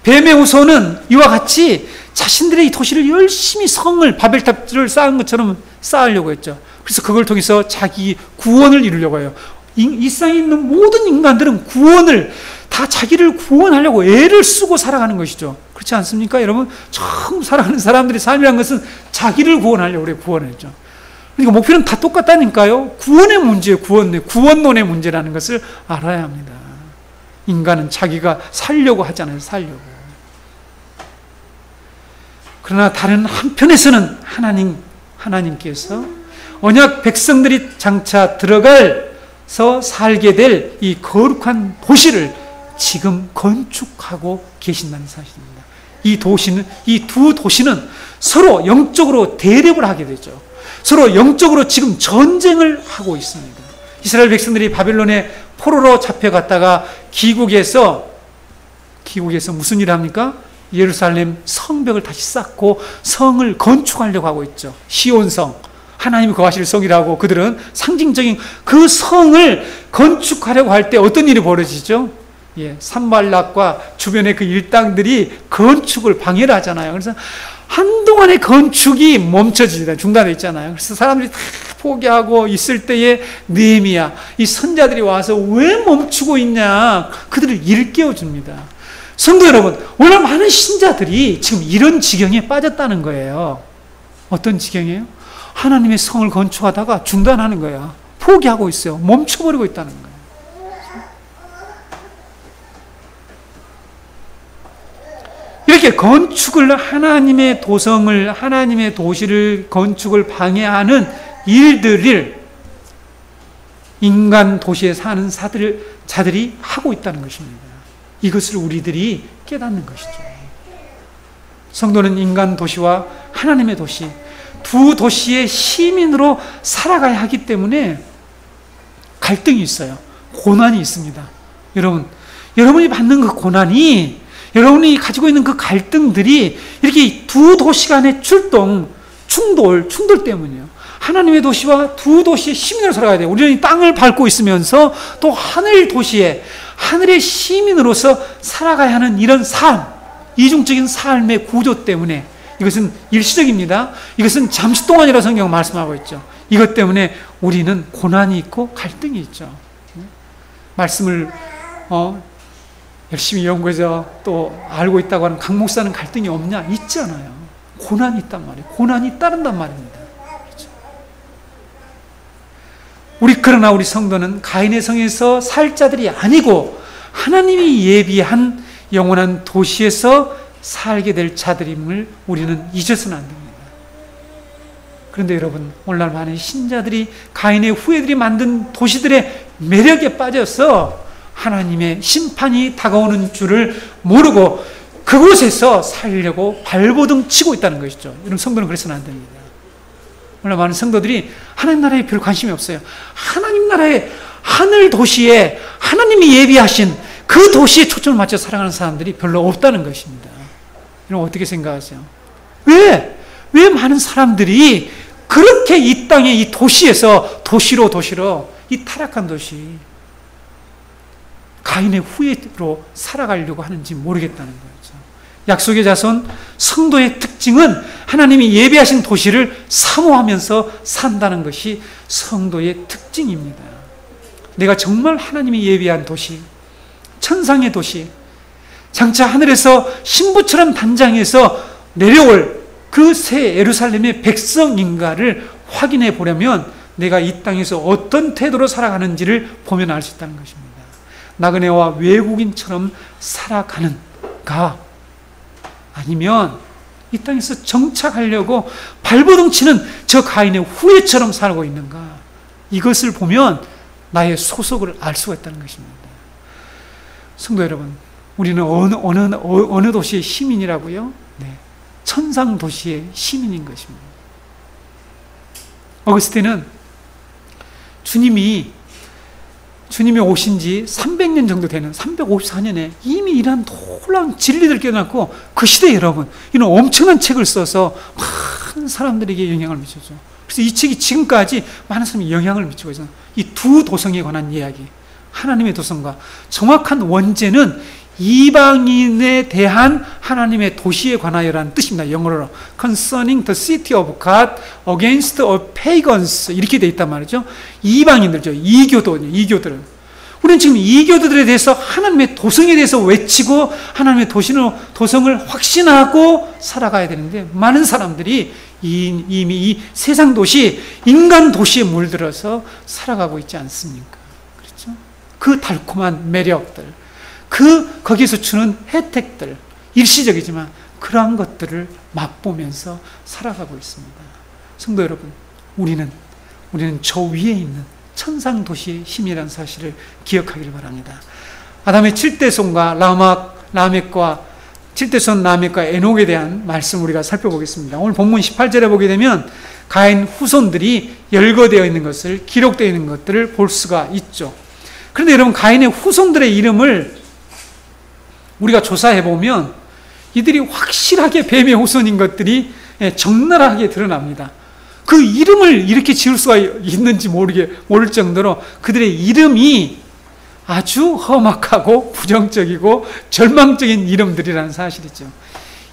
뱀의 후손은 이와 같이 자신들의 이 도시를 열심히 성을, 바벨탑을 쌓은 것처럼 쌓으려고 했죠. 그래서 그걸 통해서 자기 구원을 이루려고 해요. 이 땅에 있는 모든 인간들은 구원을, 다 자기를 구원하려고 애를 쓰고 살아가는 것이죠. 그렇지 않습니까? 여러분, 처음 살아가는 사람들의 삶이라는 것은 자기를 구원하려고 그래, 구원했죠. 그러니까 목표는 다 똑같다니까요. 구원의 문제예요, 구원론의 문제라는 것을 알아야 합니다. 인간은 자기가 살려고 하잖아요, 살려고. 그러나 다른 한편에서는 하나님께서 언약 백성들이 장차 들어가서 살게 될 이 거룩한 도시를 지금 건축하고 계신다는 사실입니다. 이 두 도시는 서로 영적으로 대립을 하게 되죠. 서로 영적으로 지금 전쟁을 하고 있습니다. 이스라엘 백성들이 바벨론의 포로로 잡혀갔다가 귀국에서 무슨 일을 합니까? 예루살렘 성벽을 다시 쌓고 성을 건축하려고 하고 있죠. 시온성, 하나님이 거하실 성이라고 그들은 상징적인 그 성을 건축하려고 할 때 어떤 일이 벌어지죠? 산발락과 주변의 그 일당들이 건축을 방해를 하잖아요. 그래서 한동안의 건축이 멈춰지잖아요. 중단되어 있잖아요. 그래서 사람들이 다 포기하고 있을 때에 느헤미야, 이 선자들이 와서 왜 멈추고 있냐? 그들을 일깨워줍니다. 성도 여러분, 오늘 많은 신자들이 지금 이런 지경에 빠졌다는 거예요. 어떤 지경이에요? 하나님의 성을 건축하다가 중단하는 거야. 포기하고 있어요. 멈춰버리고 있다는 거예요. 이렇게 건축을, 하나님의 도성을, 하나님의 도시를 건축을 방해하는 일들을 인간 도시에 사는 자들이 하고 있다는 것입니다. 이것을 우리들이 깨닫는 것이죠. 성도는 인간 도시와 하나님의 도시, 두 도시의 시민으로 살아가야 하기 때문에 갈등이 있어요. 고난이 있습니다. 여러분이 받는 그 고난이, 여러분이 가지고 있는 그 갈등들이 이렇게 두 도시 간의 충돌 때문이에요. 하나님의 도시와 두 도시의 시민으로 살아가야 돼요. 우리는 이 땅을 밟고 있으면서 또 하늘의 시민으로서 살아가야 하는 이런 삶, 이중적인 삶의 구조 때문에, 이것은 일시적입니다. 이것은 잠시 동안이라 성경은 말씀하고 있죠. 이것 때문에 우리는 고난이 있고 갈등이 있죠. 말씀을 열심히 연구해서 또 알고 있다고 하는 강 목사는 갈등이 없냐? 있잖아요. 고난이 있단 말이에요. 고난이 따른단 말입니다. 그렇죠? 그러나 우리 성도는 가인의 성에서 살 자들이 아니고 하나님이 예비한 영원한 도시에서 살게 될 자들임을 우리는 잊어서는 안 됩니다. 그런데 여러분, 오늘날 많은 신자들이 가인의 후예들이 만든 도시들의 매력에 빠져서 하나님의 심판이 다가오는 줄을 모르고 그곳에서 살려고 발버둥 치고 있다는 것이죠. 여러분, 성도는 그래서는 안 됩니다. 오늘 많은 성도들이 하나님 나라에 별 관심이 없어요. 하나님 나라의 하늘 도시에 하나님이 예비하신 그 도시에 초점을 맞춰 살아가는 사람들이 별로 없다는 것입니다. 여러분, 어떻게 생각하세요? 왜 많은 사람들이 그렇게 이 땅의 이 도시에서 도시로 이 타락한 도시, 가인의 후예로 살아가려고 하는지 모르겠다는 거죠. 약속의 자손 성도의 특징은 하나님이 예비하신 도시를 사모하면서 산다는 것이 성도의 특징입니다. 내가 정말 하나님이 예비한 도시, 천상의 도시, 장차 하늘에서 신부처럼 단장해서 내려올 그 새 예루살렘의 백성인가를 확인해 보려면 내가 이 땅에서 어떤 태도로 살아가는지를 보면 알 수 있다는 것입니다. 나그네와 외국인처럼 살아가는가, 아니면 이 땅에서 정착하려고 발버둥 치는 저 가인의 후예처럼 살고 있는가, 이것을 보면 나의 소속을 알 수가 있다는 것입니다. 성도 여러분, 우리는 어느 도시의 시민이라고요? 천상 도시의 시민인 것입니다. 어거스틴은 주님이 오신 지 300년 정도 되는 354년에 이미 이러한 놀라운 진리들을 깨닫고 그 시대에 여러분, 이런 엄청난 책을 써서 많은 사람들에게 영향을 미쳤죠. 그래서 이 책이 지금까지 많은 사람이 영향을 미치고 있어요. 이 두 도성에 관한 이야기, 하나님의 도성과 정확한 원제는 이방인에 대한 하나님의 도시에 관하여라는 뜻입니다. 영어로 concerning the city of God against all pagans 이렇게 돼 있단 말이죠. 이방인들죠. 이교들은. 우리는 지금 이교도들에 대해서 하나님의 도성에 대해서 외치고 하나님의 도성을 확신하고 살아가야 되는데, 많은 사람들이 이미 이 세상 도시, 인간 도시에 물들어서 살아가고 있지 않습니까? 그렇죠? 그 달콤한 매력들, 거기서 주는 혜택들, 일시적이지만 그러한 것들을 맛보면서 살아가고 있습니다. 성도 여러분, 우리는 저 위에 있는 천상 도시의 힘이라는 사실을 기억하기를 바랍니다. 아담의 7대손과 라멕과 에녹에 대한 말씀 우리가 살펴보겠습니다. 오늘 본문 18절에 보게 되면 가인 후손들이 열거되어 있는 것을, 기록되어 있는 것들을 볼 수가 있죠. 그런데 여러분, 가인의 후손들의 이름을 우리가 조사해 보면 이들이 확실하게 뱀의 후손인 것들이 적나라하게 드러납니다. 그 이름을 이렇게 지을 수가 있는지 모를 정도로 그들의 이름이 아주 험악하고 부정적이고 절망적인 이름들이라는 사실이죠.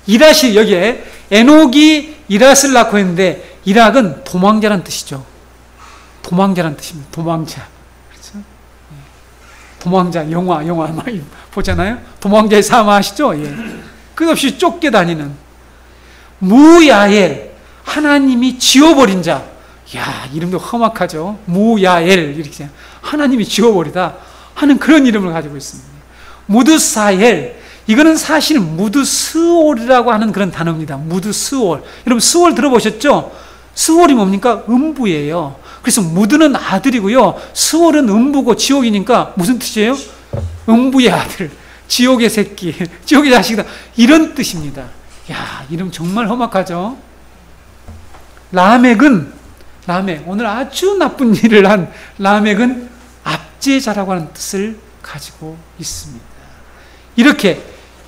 이라시, 여기에 에녹이 이랏을 낳고 했는데, 이락은 도망자란 뜻이죠. 도망자란 뜻입니다. 도망자. 그렇죠? 도망자, 영화 많이 보잖아요. 도망자의 삶 아시죠? 예. 끝없이 쫓겨다니는. 무야엘, 하나님이 지워버린 자. 야, 이름도 험악하죠. 무야엘, 이렇게 하나님이 지워버리다 하는 그런 이름을 가지고 있습니다. 무드사엘, 이거는 사실 무드스올이라고 하는 그런 단어입니다. 무드스올. 여러분 스올 들어보셨죠? 스올이 뭡니까? 음부예요. 그래서 무드는 아들이고요, 스올은 음부고 지옥이니까 무슨 뜻이에요? 음부의 아들, 지옥의 새끼, 지옥의 자식이다, 이런 뜻입니다. 야, 이름 정말 험악하죠? 라멕, 오늘 아주 나쁜 일을 한 라멕은 압제자라고 하는 뜻을 가지고 있습니다. 이렇게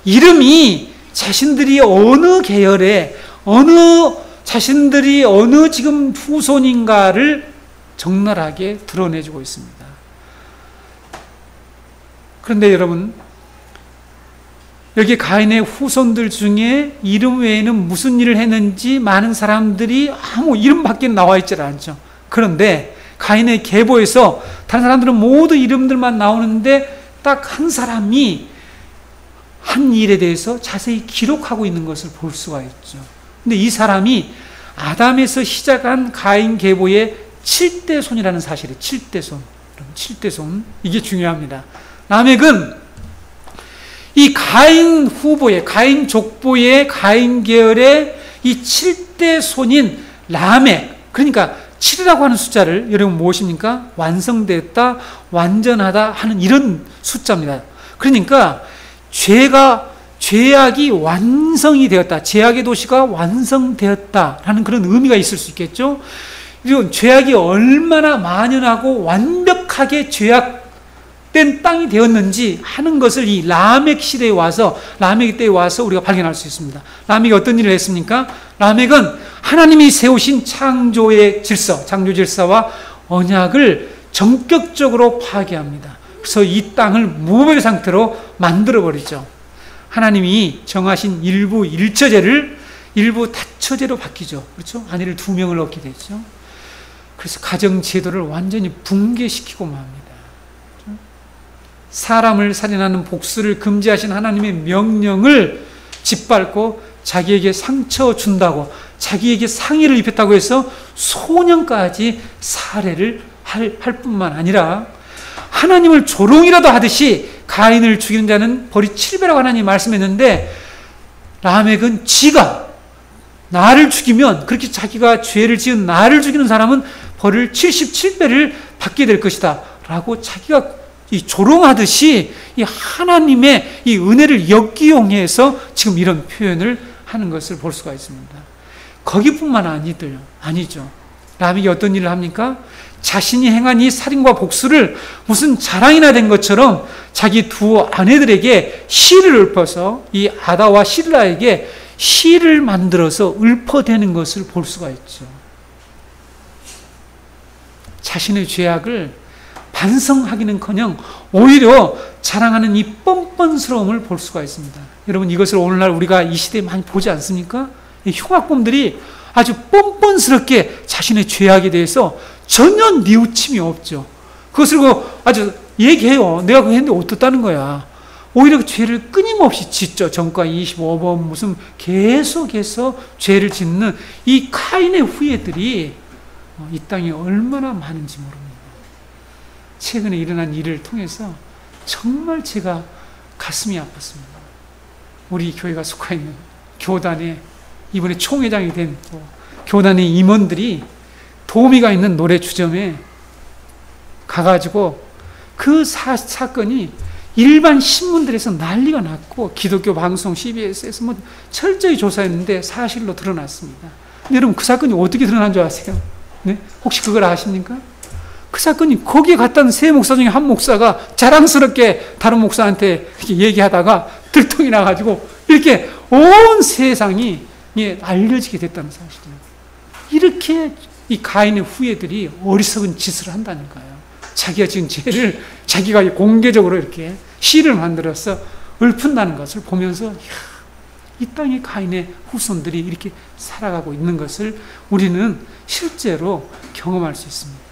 이름이 자신들이 어느 계열에, 자신들이 어느 지금 후손인가를 적나라하게 드러내주고 있습니다. 그런데 여러분, 여기 가인의 후손들 중에 이름 외에는 무슨 일을 했는지 많은 사람들이 아무 이름밖에 나와 있지 않죠. 그런데 가인의 계보에서 다른 사람들은 모두 이름들만 나오는데 딱 한 사람이 한 일에 대해서 자세히 기록하고 있는 것을 볼 수가 있죠. 근데 이 사람이 아담에서 시작한 가인 계보의 7대 손이라는 사실이에요. 7대 손. 7대 손. 이게 중요합니다. 라멕은 이 가인 후보의, 가인 족보의 가인 계열의 이 7대 손인 라멕, 그러니까 7이라고 하는 숫자를 여러분 무엇입니까? 완성됐다, 완전하다 하는 이런 숫자입니다. 그러니까 죄악이 완성이 되었다, 죄악의 도시가 완성되었다라는 그런 의미가 있을 수 있겠죠. 그리고 죄악이 얼마나 만연하고 완벽하게 죄악된 땅이 되었는지 하는 것을 이 라멕 시대에 와서, 라멕 때에 와서 우리가 발견할 수 있습니다. 라멕이 어떤 일을 했습니까? 라멕은 하나님이 세우신 창조의 질서, 창조 질서와 언약을 전격적으로 파괴합니다. 그래서 이 땅을 무법의 상태로 만들어버리죠. 하나님이 정하신 일부 일처제를 일부 다처제로 바뀌죠. 그렇죠? 아내를 2명을 얻게 되죠. 그래서 가정제도를 완전히 붕괴시키고 맙니다. 그렇죠? 사람을 살인하는 복수를 금지하신 하나님의 명령을 짓밟고 자기에게 상처 준다고, 자기에게 상해를 입혔다고 해서 소년까지 살해를 할 뿐만 아니라 하나님을 조롱이라도 하듯이 가인을 죽이는 자는 벌이 7배라고 하나님이 말씀했는데, 라멕은 지가 나를 죽이면, 그렇게 자기가 죄를 지은 나를 죽이는 사람은 벌을 77배를 받게 될 것이다 라고 자기가 이 조롱하듯이 이 하나님의 이 은혜를 역기용해서 지금 이런 표현을 하는 것을 볼 수가 있습니다. 거기뿐만 아니죠. 라멕이 어떤 일을 합니까? 자신이 행한 이 살인과 복수를 무슨 자랑이나 된 것처럼 자기 2 아내들에게 시를 읊어서 이 아다와 실라에게 시를 만들어서 읊어대는 것을 볼 수가 있죠. 자신의 죄악을 반성하기는커녕 오히려 자랑하는 이 뻔뻔스러움을 볼 수가 있습니다. 여러분, 이것을 오늘날 우리가 이 시대에 많이 보지 않습니까? 이 흉악범들이 아주 뻔뻔스럽게 자신의 죄악에 대해서 전혀 뉘우침이 없죠. 그것을 아주 얘기해요. 내가 그거 했는데 어떻다는 거야. 오히려 그 죄를 끊임없이 짓죠. 전과 25번 무슨 계속해서 죄를 짓는 이 카인의 후예들이 이 땅에 얼마나 많은지 모릅니다. 최근에 일어난 일을 통해서 정말 제가 가슴이 아팠습니다. 우리 교회가 속해 있는 교단에 이번에 총회장이 된 교단의 임원들이 도우미가 있는 노래 주점에 가가지고 그 사건이 일반 신문들에서 난리가 났고 기독교 방송 CBS에서 뭐 철저히 조사했는데 사실로 드러났습니다. 근데 여러분, 그 사건이 어떻게 드러난 줄 아세요? 네? 혹시 그걸 아십니까? 그 사건이 거기에 갔다는 3 목사 중에 한 목사가 자랑스럽게 다른 목사한테 이렇게 얘기하다가 들통이 나가지고 이렇게 온 세상이 알려지게 됐다는 사실이에요. 이렇게 이 가인의 후예들이 어리석은 짓을 한다니까요. 자기가 지은 죄를 자기가 공개적으로 이렇게 시를 만들어서 읊은다는 것을 보면서 이 땅의 가인의 후손들이 이렇게 살아가고 있는 것을 우리는 실제로 경험할 수 있습니다.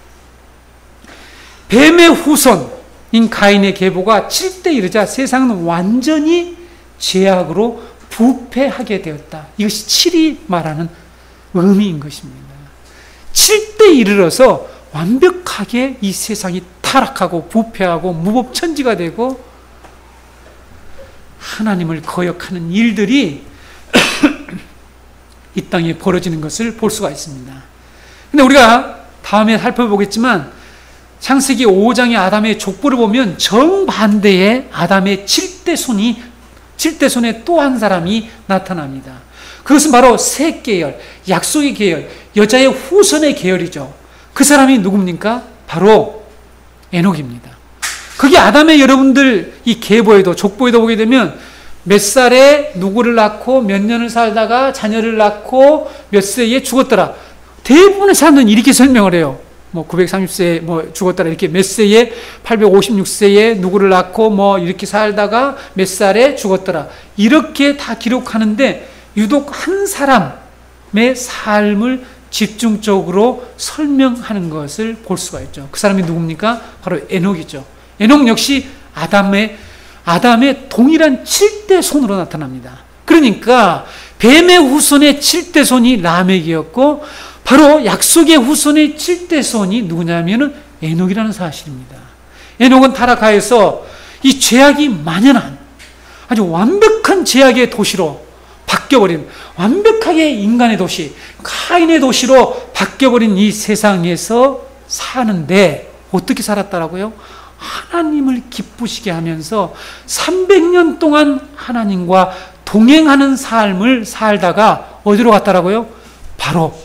뱀의 후손인 가인의 계보가 7대 이르자 세상은 완전히 죄악으로 부패하게 되었다. 이것이 7이 말하는 의미인 것입니다. 7대 이르러서 완벽하게 이 세상이 타락하고 부패하고 무법천지가 되고 하나님을 거역하는 일들이 이 땅에 벌어지는 것을 볼 수가 있습니다. 근데 우리가 다음에 살펴보겠지만 창세기 5장의 아담의 족보를 보면 정반대의 아담의 7대 손에 또 한 사람이 나타납니다. 그것은 바로 셋 계열, 약속의 계열, 여자의 후손의 계열이죠. 그 사람이 누굽니까? 바로 에녹입니다. 그게 아담의 여러분들 이 계보에도 족보에도 보게 되면 몇 살에 누구를 낳고 몇 년을 살다가 자녀를 낳고 몇 세에 죽었더라. 대부분의 사람들은 이렇게 설명을 해요. 930세에 죽었더라. 이렇게 몇 세에 856세에 누구를 낳고 이렇게 살다가 몇 살에 죽었더라. 이렇게 다 기록하는데 유독 한 사람의 삶을 집중적으로 설명하는 것을 볼 수가 있죠. 그 사람이 누굽니까? 바로 에녹이죠. 에녹 역시 아담의 동일한 7대 손으로 나타납니다. 그러니까 뱀의 후손의 7대 손이 라멕이었고 바로 약속의 후손의 7대 손이 누구냐면은 에녹이라는 사실입니다. 에녹은 타락하여서 이 죄악이 만연한 아주 완벽한 죄악의 도시로 바뀌어버린, 완벽하게 인간의 도시, 가인의 도시로 바뀌어버린 이 세상에서 사는데 어떻게 살았다라고요? 하나님을 기쁘시게 하면서 300년 동안 하나님과 동행하는 삶을 살다가 어디로 갔다라고요? 바로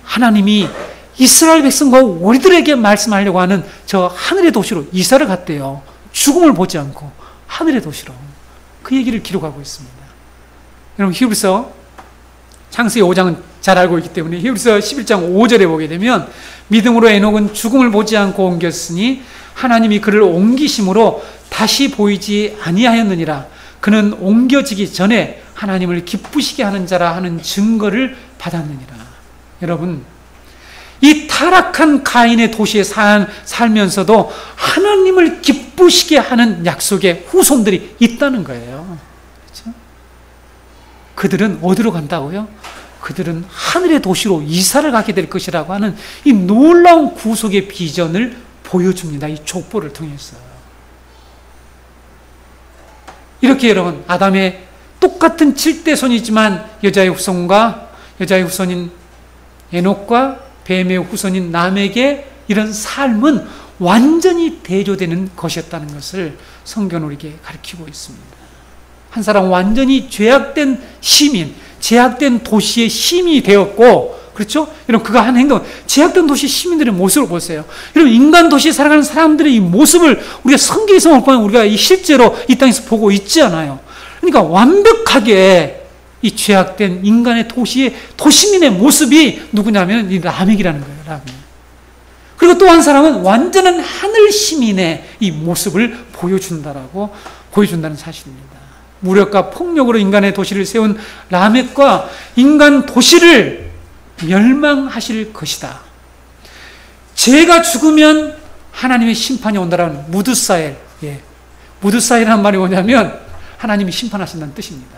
하나님이 이스라엘 백성과 우리들에게 말씀하려고 하는 저 하늘의 도시로 이사를 갔대요. 죽음을 보지 않고 하늘의 도시로. 그 얘기를 기록하고 있습니다. 여러분 히브리서 창세기 5장은 잘 알고 있기 때문에 히브리서 11장 5절에 보게 되면 믿음으로 에녹은 죽음을 보지 않고 옮겼으니 하나님이 그를 옮기심으로 다시 보이지 아니하였느니라. 그는 옮겨지기 전에 하나님을 기쁘시게 하는 자라 하는 증거를 받았느니라. 여러분 이 타락한 가인의 도시에 살면서도 하나님을 기쁘시게 하는 약속의 후손들이 있다는 거예요. 그렇죠? 그들은 어디로 간다고요? 그들은 하늘의 도시로 이사를 가게 될 것이라고 하는 이 놀라운 구속의 비전을 보여줍니다. 이 족보를 통해서. 이렇게 여러분 아담의 똑같은 7대 손이지만 여자의 후손인 에녹과 뱀의 후손인 남에게 이런 삶은 완전히 대조되는 것이었다는 것을 성경은 우리에게 가르치고 있습니다. 한 사람 완전히 죄악된 시민, 죄악된 도시의 시민이 되었고, 그렇죠? 여러분 그가 한 행동, 죄악된 도시 시민들의 모습을 보세요. 여러분 인간 도시에 살아가는 사람들의 이 모습을 우리가 성경에서 보면 우리가 실제로 이 땅에서 보고 있지 않아요. 그러니까 완벽하게 이 죄악된 인간의 도시민의 모습이 누구냐면 이 라멕이라는 거예요. 라멕. 그리고 또 한 사람은 완전한 하늘 시민의 이 모습을 보여준다는 사실입니다. 무력과 폭력으로 인간의 도시를 세운 라멕과 인간 도시를 멸망하실 것이다. 죄가 죽으면 하나님의 심판이 온다라는 무드사엘. 무드사엘이라는 말이 뭐냐면 하나님이 심판하신다는 뜻입니다.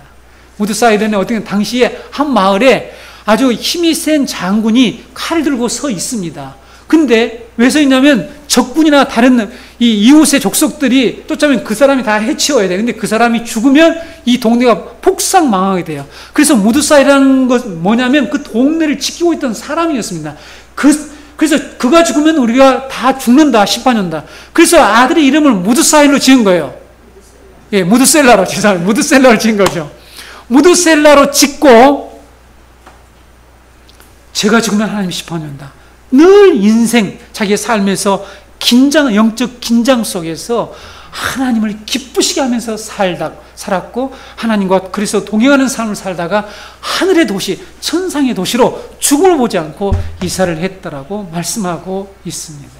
무드사엘은 어떻게 당시에 한 마을에 아주 힘이 센 장군이 칼을 들고 서 있습니다. 근데 왜 서 있냐면 적군이나 다른 이 이웃의 족속들이 쫓아오면 그 사람이 다 해치워야 돼요. 근데 그 사람이 죽으면 이 동네가 폭삭 망하게 돼요. 그래서 무드사이라는 건 뭐냐면 그 동네를 지키고 있던 사람이었습니다. 그래서 그가 죽으면 우리가 다 죽는다, 심판한다. 그래서 아들의 이름을 무드사일로 지은 거예요. 무드셀라로 지은 거죠. 무드셀라로 짓고 제가 죽으면 하나님 심판한다. 늘 인생, 자기의 삶에서 영적 긴장 속에서 하나님을 기쁘시게 하면서 살았고 하나님과 그래서 동행하는 삶을 살다가 하늘의 도시, 천상의 도시로 죽음을 보지 않고 이사를 했다라고 말씀하고 있습니다.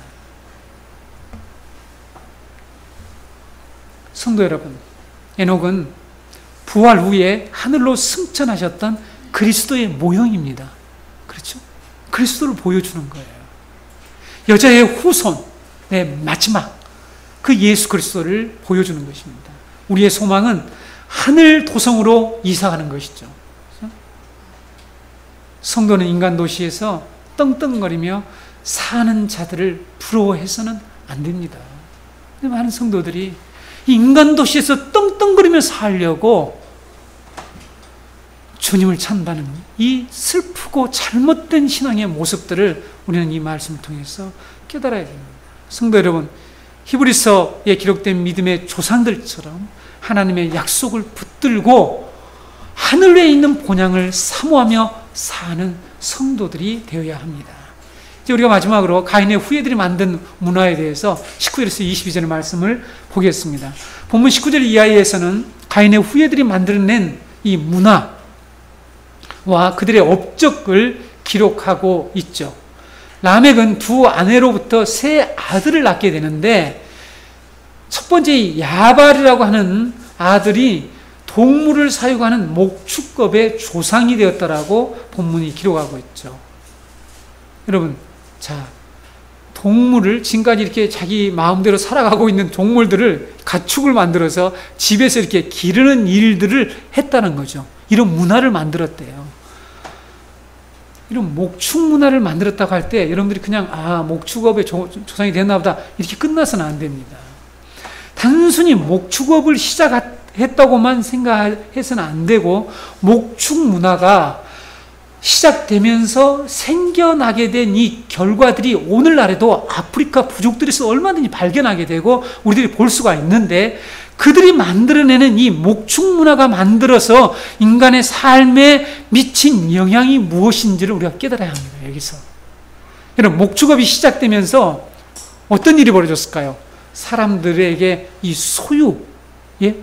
성도 여러분, 에녹은 부활 후에 하늘로 승천하셨던 그리스도의 모형입니다. 그렇죠? 그리스도를 보여주는 거예요. 여자의 후손의 마지막 그 예수 그리스도를 보여주는 것입니다. 우리의 소망은 하늘 도성으로 이사가는 것이죠. 그렇죠? 성도는 인간 도시에서 떵떵거리며 사는 자들을 부러워해서는 안 됩니다. 많은 성도들이 이 인간 도시에서 떵떵거리며 살려고 주님을 찾는다는 이 슬프고 잘못된 신앙의 모습들을 우리는 이 말씀을 통해서 깨달아야 됩니다. 성도 여러분, 히브리서에 기록된 믿음의 조상들처럼 하나님의 약속을 붙들고 하늘에 있는 본향을 사모하며 사는 성도들이 되어야 합니다. 이제 우리가 마지막으로 가인의 후예들이 만든 문화에 대해서 19절에서 22절의 말씀을 보겠습니다. 본문 19절 이하에서는 가인의 후예들이 만들어낸 이 문화와 그들의 업적을 기록하고 있죠. 라멕은 두 아내로부터 세 아들을 낳게 되는데 첫 번째 야발이라고 하는 아들이 동물을 사육하는 목축업의 조상이 되었다라고 본문이 기록하고 있죠. 여러분, 자, 동물을 지금까지 이렇게 자기 마음대로 살아가고 있는 동물들을 가축을 만들어서 집에서 이렇게 기르는 일들을 했다는 거죠. 이런 문화를 만들었대요. 이런 목축 문화를 만들었다고 할 때 여러분들이 그냥 목축업의 조상이 됐나 보다 이렇게 끝나서는 안 됩니다. 단순히 목축업을 시작했다고만 생각해서는 안 되고 목축 문화가 시작되면서 생겨나게 된 이 결과들이 오늘날에도 아프리카 부족들에서 얼마든지 발견하게 되고 우리들이 볼 수가 있는데 그들이 만들어내는 이 목축 문화가 만들어서 인간의 삶에 미친 영향이 무엇인지를 우리가 깨달아야 합니다. 여기서 여러분, 목축업이 시작되면서 어떤 일이 벌어졌을까요? 사람들에게 이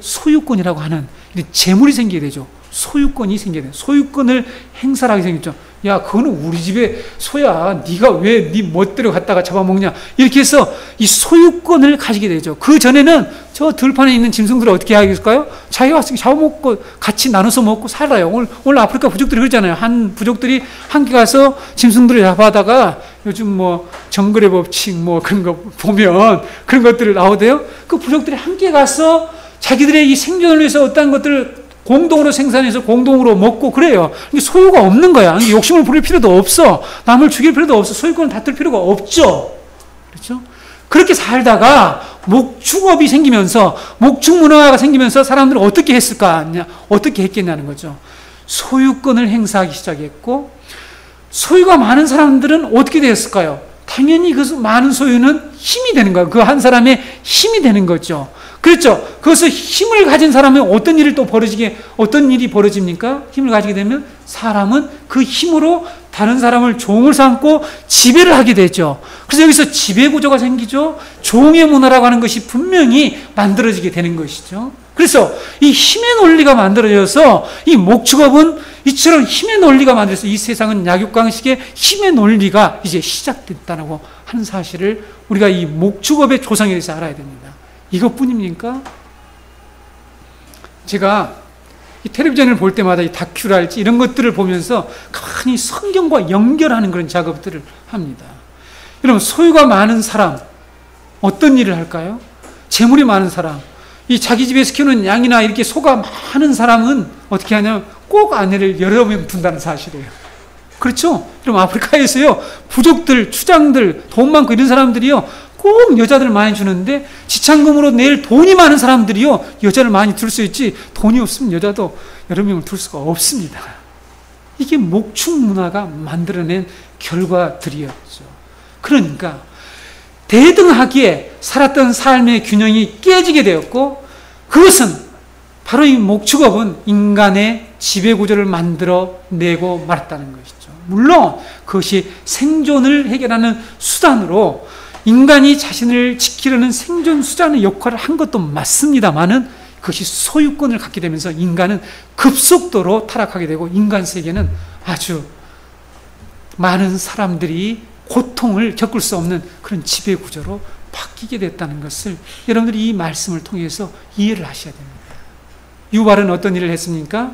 소유권이라고 하는 재물이 생기게 되죠. 소유권이 생기게 돼요. 소유권을 행사하게 생겼죠. 야, 그거는 우리 집의 소야. 네가 왜 네 멋대로 갖다가 잡아먹냐. 이렇게 해서 이 소유권을 가지게 되죠. 그 전에는 저 들판에 있는 짐승들을 어떻게 하겠을까요? 자기가 와서 잡아먹고 같이 나눠서 먹고 살아요. 오늘 아프리카 부족들이 그러잖아요. 한 부족들이 함께 가서 짐승들을 잡아다가 요즘 뭐 정글의 법칙 뭐 그런 거 보면 그런 것들을 나오대요. 그 부족들이 함께 가서 자기들의 이 생존을 위해서 어떤 것들을 공동으로 생산해서 공동으로 먹고 그래요. 소유가 없는 거야. 욕심을 부릴 필요도 없어. 남을 죽일 필요도 없어. 소유권을 다툴 필요가 없죠. 그렇죠? 그렇게 살다가 목축업이 생기면서 목축 문화가 생기면서 사람들은 어떻게 했겠냐는 거죠. 소유권을 행사하기 시작했고 소유가 많은 사람들은 어떻게 되었을까요? 당연히 그 많은 소유는 힘이 되는 거예요. 그 한 사람의 힘이 되는 거죠. 그렇죠. 그것을 힘을 가진 사람은 어떤 일이 벌어집니까? 힘을 가지게 되면 사람은 그 힘으로 다른 사람을 종을 삼고 지배를 하게 되죠. 그래서 여기서 지배 구조가 생기죠. 종의 문화라고 하는 것이 분명히 만들어지게 되는 것이죠. 그래서 이 힘의 논리가 만들어져서 이 목축업은 이처럼 힘의 논리가 만들어서 이 세상은 약육강식의 힘의 논리가 이제 시작됐다고 하는 사실을 우리가 이 목축업의 조상에 대해서 알아야 됩니다. 이것뿐입니까? 제가 이 텔레비전을 볼 때마다 이 다큐랄지 이런 것들을 보면서 가만히 성경과 연결하는 그런 작업들을 합니다. 여러분, 소유가 많은 사람 어떤 일을 할까요? 재물이 많은 사람, 이 자기 집에서 키우는 양이나 이렇게 소가 많은 사람은 어떻게 하냐면 꼭 아내를 여러 명 둔다는 사실이에요. 그렇죠? 그럼 아프리카에서요, 부족들, 추장들, 돈 많고 이런 사람들이요, 꼭 여자들을 많이 주는데 지참금으로 낼 돈이 많은 사람들이요, 여자를 많이 둘 수 있지 돈이 없으면 여자도 여러 명을 둘 수가 없습니다. 이게 목축 문화가 만들어낸 결과들이었죠. 그러니까 대등하게 살았던 삶의 균형이 깨지게 되었고 그것은 바로 이 목축업은 인간의 지배구조를 만들어내고 말았다는 것이죠. 물론 그것이 생존을 해결하는 수단으로 인간이 자신을 지키려는 생존수단의 역할을 한 것도 맞습니다만은 그것이 소유권을 갖게 되면서 인간은 급속도로 타락하게 되고 인간 세계는 아주 많은 사람들이 고통을 겪을 수 없는 그런 지배 구조로 바뀌게 됐다는 것을 여러분들이 이 말씀을 통해서 이해를 하셔야 됩니다. 유발은 어떤 일을 했습니까?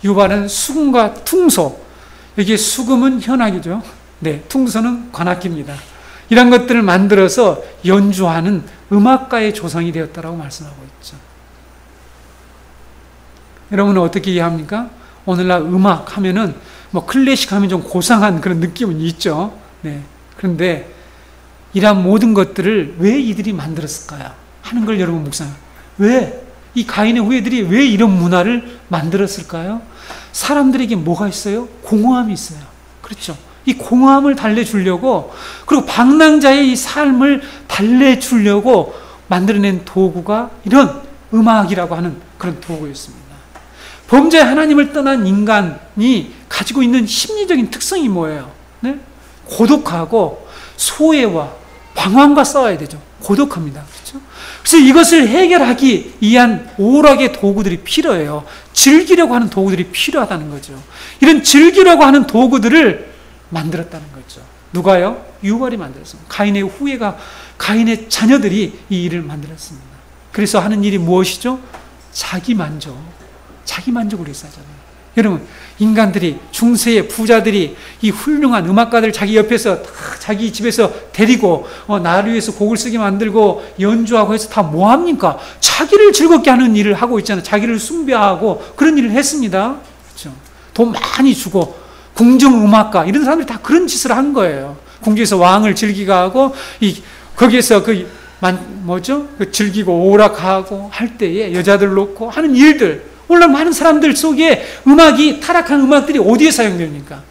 유발은 수금과 퉁소, 여기에 수금은 현악이죠. 네, 퉁소는 관악기입니다. 이런 것들을 만들어서 연주하는 음악가의 조상이 되었다라고 말씀하고 있죠. 여러분은 어떻게 이해합니까? 오늘날 음악 하면은 뭐 클래식 하면 좀 고상한 그런 느낌은 있죠. 네. 그런데 이러한 모든 것들을 왜 이들이 만들었을까요? 하는 걸 여러분 묵상. 왜? 이 가인의 후예들이 왜 이런 문화를 만들었을까요? 사람들에게 뭐가 있어요? 공허함이 있어요. 그렇죠? 이 공허함을 달래주려고, 그리고 방랑자의 이 삶을 달래주려고 만들어낸 도구가 이런 음악이라고 하는 그런 도구였습니다. 범죄 하나님을 떠난 인간이 가지고 있는 심리적인 특성이 뭐예요? 네? 고독하고 소외와 방황과 싸워야 되죠. 고독합니다. 그렇죠? 그래서 이것을 해결하기 위한 오락의 도구들이 필요해요. 즐기려고 하는 도구들이 필요하다는 거죠. 이런 즐기려고 하는 도구들을 만들었다는 거죠. 누가요? 유발이 만들었습니다. 가인의 후예가, 가인의 자녀들이 이 일을 만들었습니다. 그래서 하는 일이 무엇이죠? 자기 만족. 자기 만족을 위해서 하잖아요. 여러분, 인간들이, 중세의 부자들이 이 훌륭한 음악가들 자기 옆에서 다 자기 집에서 데리고 나를 위해서 곡을 쓰게 만들고 연주하고 해서 다 뭐합니까? 자기를 즐겁게 하는 일을 하고 있잖아요. 자기를 숭배하고 그런 일을 했습니다. 그렇죠? 돈 많이 주고 궁정음악가 이런 사람들이 다 그런 짓을 한 거예요. 궁지에서 왕을 즐기게 하고 거기에서 즐기고 오락하고 할 때에 여자들 놓고 하는 일들, 오늘날 많은 사람들 속에 음악이, 타락한 음악들이 어디에 사용됩니까?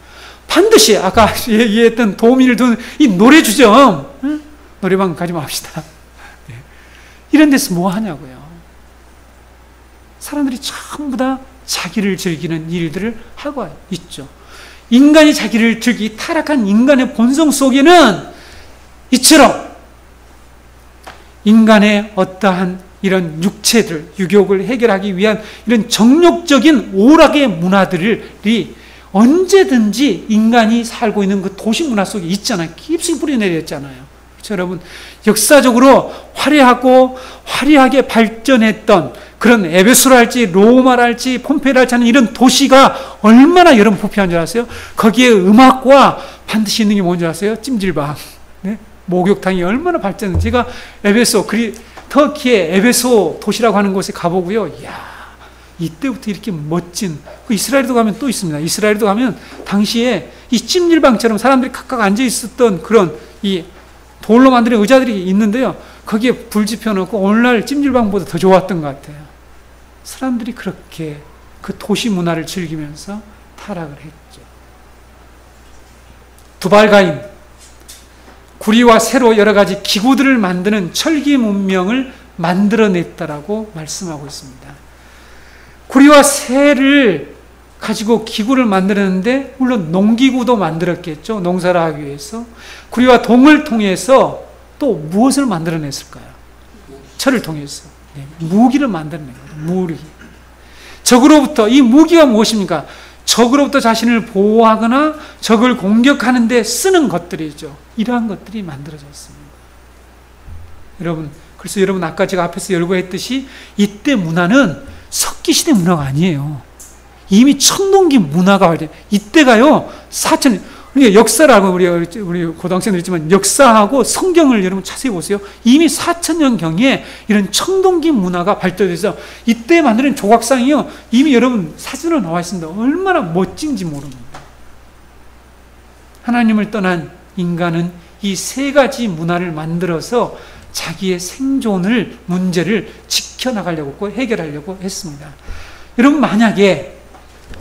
반드시 아까 얘기했던 도우미를 두는 이 노래주점, 응? 노래방 가지 맙시다. 네. 이런 데서 뭐 하냐고요. 사람들이 전부 다 자기를 즐기는 일들을 하고 있죠. 인간이 자기를 즐기, 타락한 인간의 본성 속에는 이처럼 인간의 어떠한 이런 육체들, 유욕을 해결하기 위한 이런 정욕적인 오락의 문화들이 언제든지 인간이 살고 있는 그 도시 문화 속에 있잖아요. 깊숙이 뿌리내렸잖아요. 그렇죠, 여러분? 역사적으로 화려하게 발전했던 그런 에베소랄지 로마랄지 폼페이랄지 하는 이런 도시가 얼마나 여러분 부패한 줄 아세요? 거기에 음악과 반드시 있는 게 뭔지 아세요? 찜질방. 네? 목욕탕이 얼마나 발전했는지. 제가 터키의 에베소 도시라고 하는 곳에 가보고요. 이야, 이때부터 이렇게 멋진, 이스라엘도 가면 또 있습니다. 이스라엘도 가면 당시에 이 찜질방처럼 사람들이 각각 앉아 있었던 그런 이 돌로 만든 의자들이 있는데요. 거기에 불 지펴놓고 오늘날 찜질방보다 더 좋았던 것 같아요. 사람들이 그렇게 그 도시 문화를 즐기면서 타락을 했죠. 두발가인, 구리와 쇠로 여러 가지 기구들을 만드는 철기 문명을 만들어냈다라고 말씀하고 있습니다. 구리와 쇠를 가지고 기구를 만들었는데 물론 농기구도 만들었겠죠. 농사를 하기 위해서. 구리와 동을 통해서 또 무엇을 만들어냈을까요? 철을 통해서. 네, 무기를 만들어낸 거예요. 무기. 적으로부터, 이 무기가 무엇입니까? 적으로부터 자신을 보호하거나 적을 공격하는 데 쓰는 것들이죠. 이러한 것들이 만들어졌습니다. 여러분, 그래서 여러분 아까 제가 앞에서 열거했듯이 이때 문화는 석기시대 문화가 아니에요. 이미 청동기 문화가 이때가요 4천, 우리가 역사라고 우리 고등학생들 있지만 역사하고 성경을 여러분 자세히 보세요. 이미 4천년경에 이런 청동기 문화가 발달돼서 이때 만드는 조각상이요 이미 여러분 사진으로 나와 있습니다. 얼마나 멋진지 모릅니다. 하나님을 떠난 인간은 이 세 가지 문화를 만들어서 자기의 생존을 문제를 지켜나가려고 했고 해결하려고 했습니다. 여러분 만약에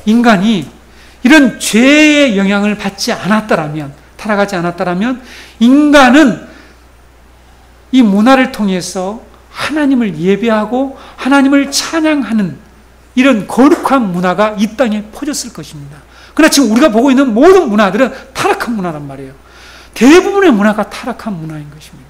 인간이 이런 죄의 영향을 받지 않았다라면, 타락하지 않았다라면 인간은 이 문화를 통해서 하나님을 예배하고 하나님을 찬양하는 이런 거룩한 문화가 이 땅에 퍼졌을 것입니다. 그러나 지금 우리가 보고 있는 모든 문화들은 타락한 문화란 말이에요. 대부분의 문화가 타락한 문화인 것입니다.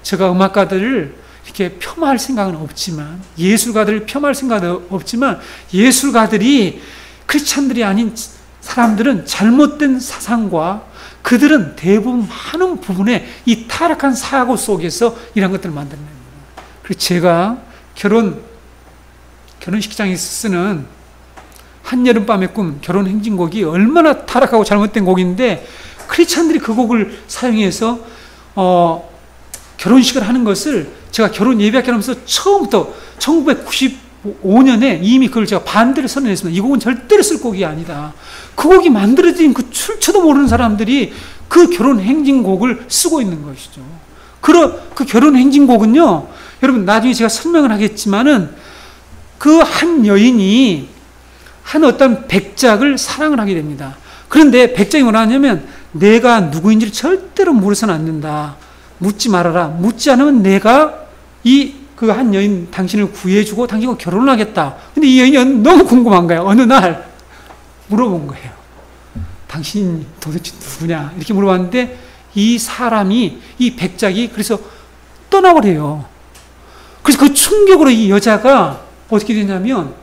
제가 음악가들을 이렇게 폄하할 생각은 없지만, 예술가들을 폄하할 생각은 없지만, 예술가들이 크리스찬들이 아닌 사람들은 잘못된 사상과 그들은 대부분 많은 부분에 이 타락한 사고 속에서 이런 것들을 만들어냅니다. 그래서 제가 결혼식장에서 쓰는 한여름밤의 꿈, 결혼 행진곡이 얼마나 타락하고 잘못된 곡인데, 크리스찬들이 그 곡을 사용해서 결혼식을 하는 것을 제가 결혼 예배학교 하면서 처음부터 1995년에 이미 그걸 제가 반대를 선언했습니다. 이 곡은 절대로 쓸 곡이 아니다. 그 곡이 만들어진 그 출처도 모르는 사람들이 그 결혼 행진곡을 쓰고 있는 것이죠. 그 결혼 행진곡은요, 여러분 나중에 제가 설명을 하겠지만은 그 한 여인이 한 어떤 백작을 사랑을 하게 됩니다. 그런데 백작이 뭐라 하냐면, 내가 누구인지를 절대로 물어서는 안 된다. 묻지 말아라. 묻지 않으면 내가 그 한 여인 당신을 구해주고 당신과 결혼을 하겠다. 근데 이 여인은 너무 궁금한 거예요. 어느 날 물어본 거예요. 당신이 도대체 누구냐? 이렇게 물어봤는데 이 백작이 그래서 떠나버려요. 그래서 그 충격으로 이 여자가 어떻게 되냐면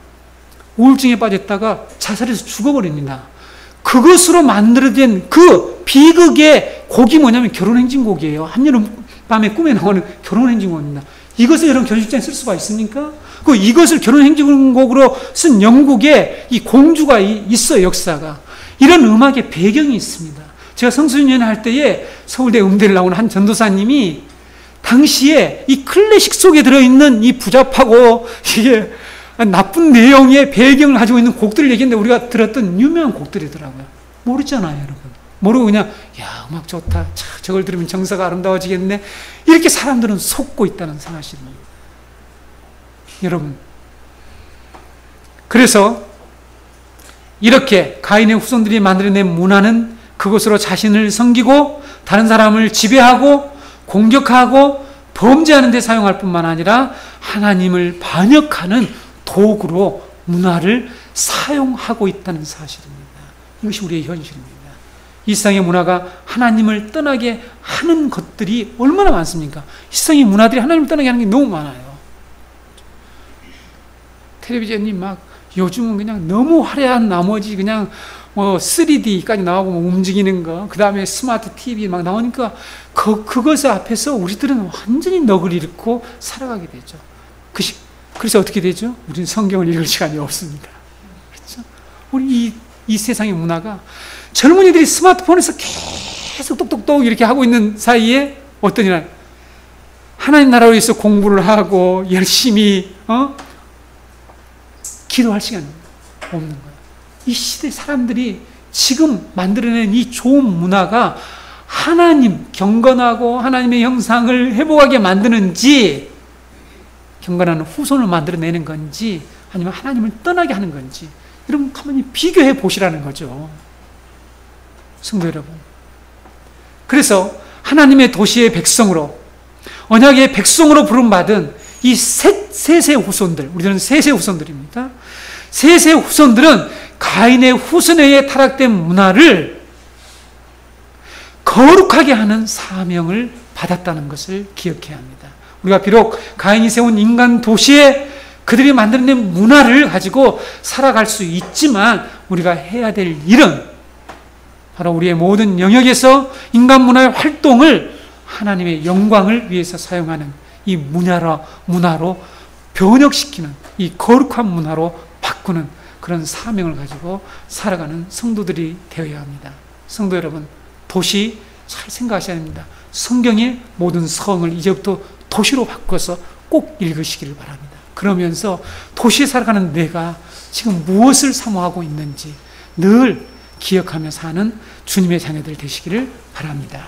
우울증에 빠졌다가 자살해서 죽어버립니다. 그것으로 만들어진 그 비극의 곡이 뭐냐면 결혼행진곡이에요. 한여름밤의 꿈에 나오는 결혼행진곡입니다. 이것을 여러분 결혼식장에 쓸 수가 있습니까? 이것을 결혼행진곡으로 쓴 영국에 이 공주가 있어요, 역사가. 이런 음악의 배경이 있습니다. 제가 성수년회 할 때에 서울대 음대를 나온 한 전도사님이 당시에 이 클래식 속에 들어있는 이 부잡하고 이게 나쁜 내용의 배경을 가지고 있는 곡들을 얘기했는데 우리가 들었던 유명한 곡들이더라고요. 모르잖아요, 여러분. 모르고 그냥 음악 좋다. 저걸 들으면 정서가 아름다워지겠네. 이렇게 사람들은 속고 있다는 사실입니다. 여러분. 그래서 이렇게 가인의 후손들이 만들어낸 문화는 그것으로 자신을 섬기고 다른 사람을 지배하고 공격하고 범죄하는 데 사용할 뿐만 아니라 하나님을 반역하는 도구로 문화를 사용하고 있다는 사실입니다. 이것이 우리의 현실입니다. 이 세상의 문화가 하나님을 떠나게 하는 것들이 얼마나 많습니까? 이 세상의 문화들이 하나님을 떠나게 하는 게 너무 많아요. 텔레비전이 막 요즘은 그냥 너무 화려한 나머지 그냥 3D까지 나오고 움직이는 거, 그 다음에 스마트 TV 막 나오니까 그것 앞에서 우리들은 완전히 넋을 잃고 살아가게 되죠. 그래서 어떻게 되죠? 우리는 성경을 읽을 시간이 없습니다. 그렇죠? 우리 이 세상의 문화가 젊은이들이 스마트폰에서 계속 똑똑똑 이렇게 하고 있는 사이에 어떤 일은 하나님 나라로 위해서 공부를 하고 열심히 기도할 시간이 없는 거예요. 이 시대 사람들이 지금 만들어낸 이 좋은 문화가 하나님 경건하고 하나님의 형상을 회복하게 만드는지, 경건한 후손을 만들어내는 건지, 아니면 하나님을 떠나게 하는 건지, 여러분 가만히 비교해 보시라는 거죠. 성도 여러분. 그래서 하나님의 도시의 백성으로, 언약의 백성으로 부름받은 이 셋의 후손들, 우리들은 셋의 후손들입니다. 셋의 후손들은 가인의 후손에 타락된 문화를 거룩하게 하는 사명을 받았다는 것을 기억해야 합니다. 우리가 비록 가인이 세운 인간 도시에 그들이 만들어낸 문화를 가지고 살아갈 수 있지만 우리가 해야 될 일은 바로 우리의 모든 영역에서 인간 문화의 활동을 하나님의 영광을 위해서 사용하는 이 문화로 변혁시키는, 이 거룩한 문화로 바꾸는 그런 사명을 가지고 살아가는 성도들이 되어야 합니다. 성도 여러분, 도시 잘 생각하셔야 됩니다. 성경의 모든 성을 이제부터 도시로 바꿔서 꼭 읽으시기를 바랍니다. 그러면서 도시에 살아가는 내가 지금 무엇을 사모하고 있는지 늘 기억하며 사는 주님의 자녀들 되시기를 바랍니다.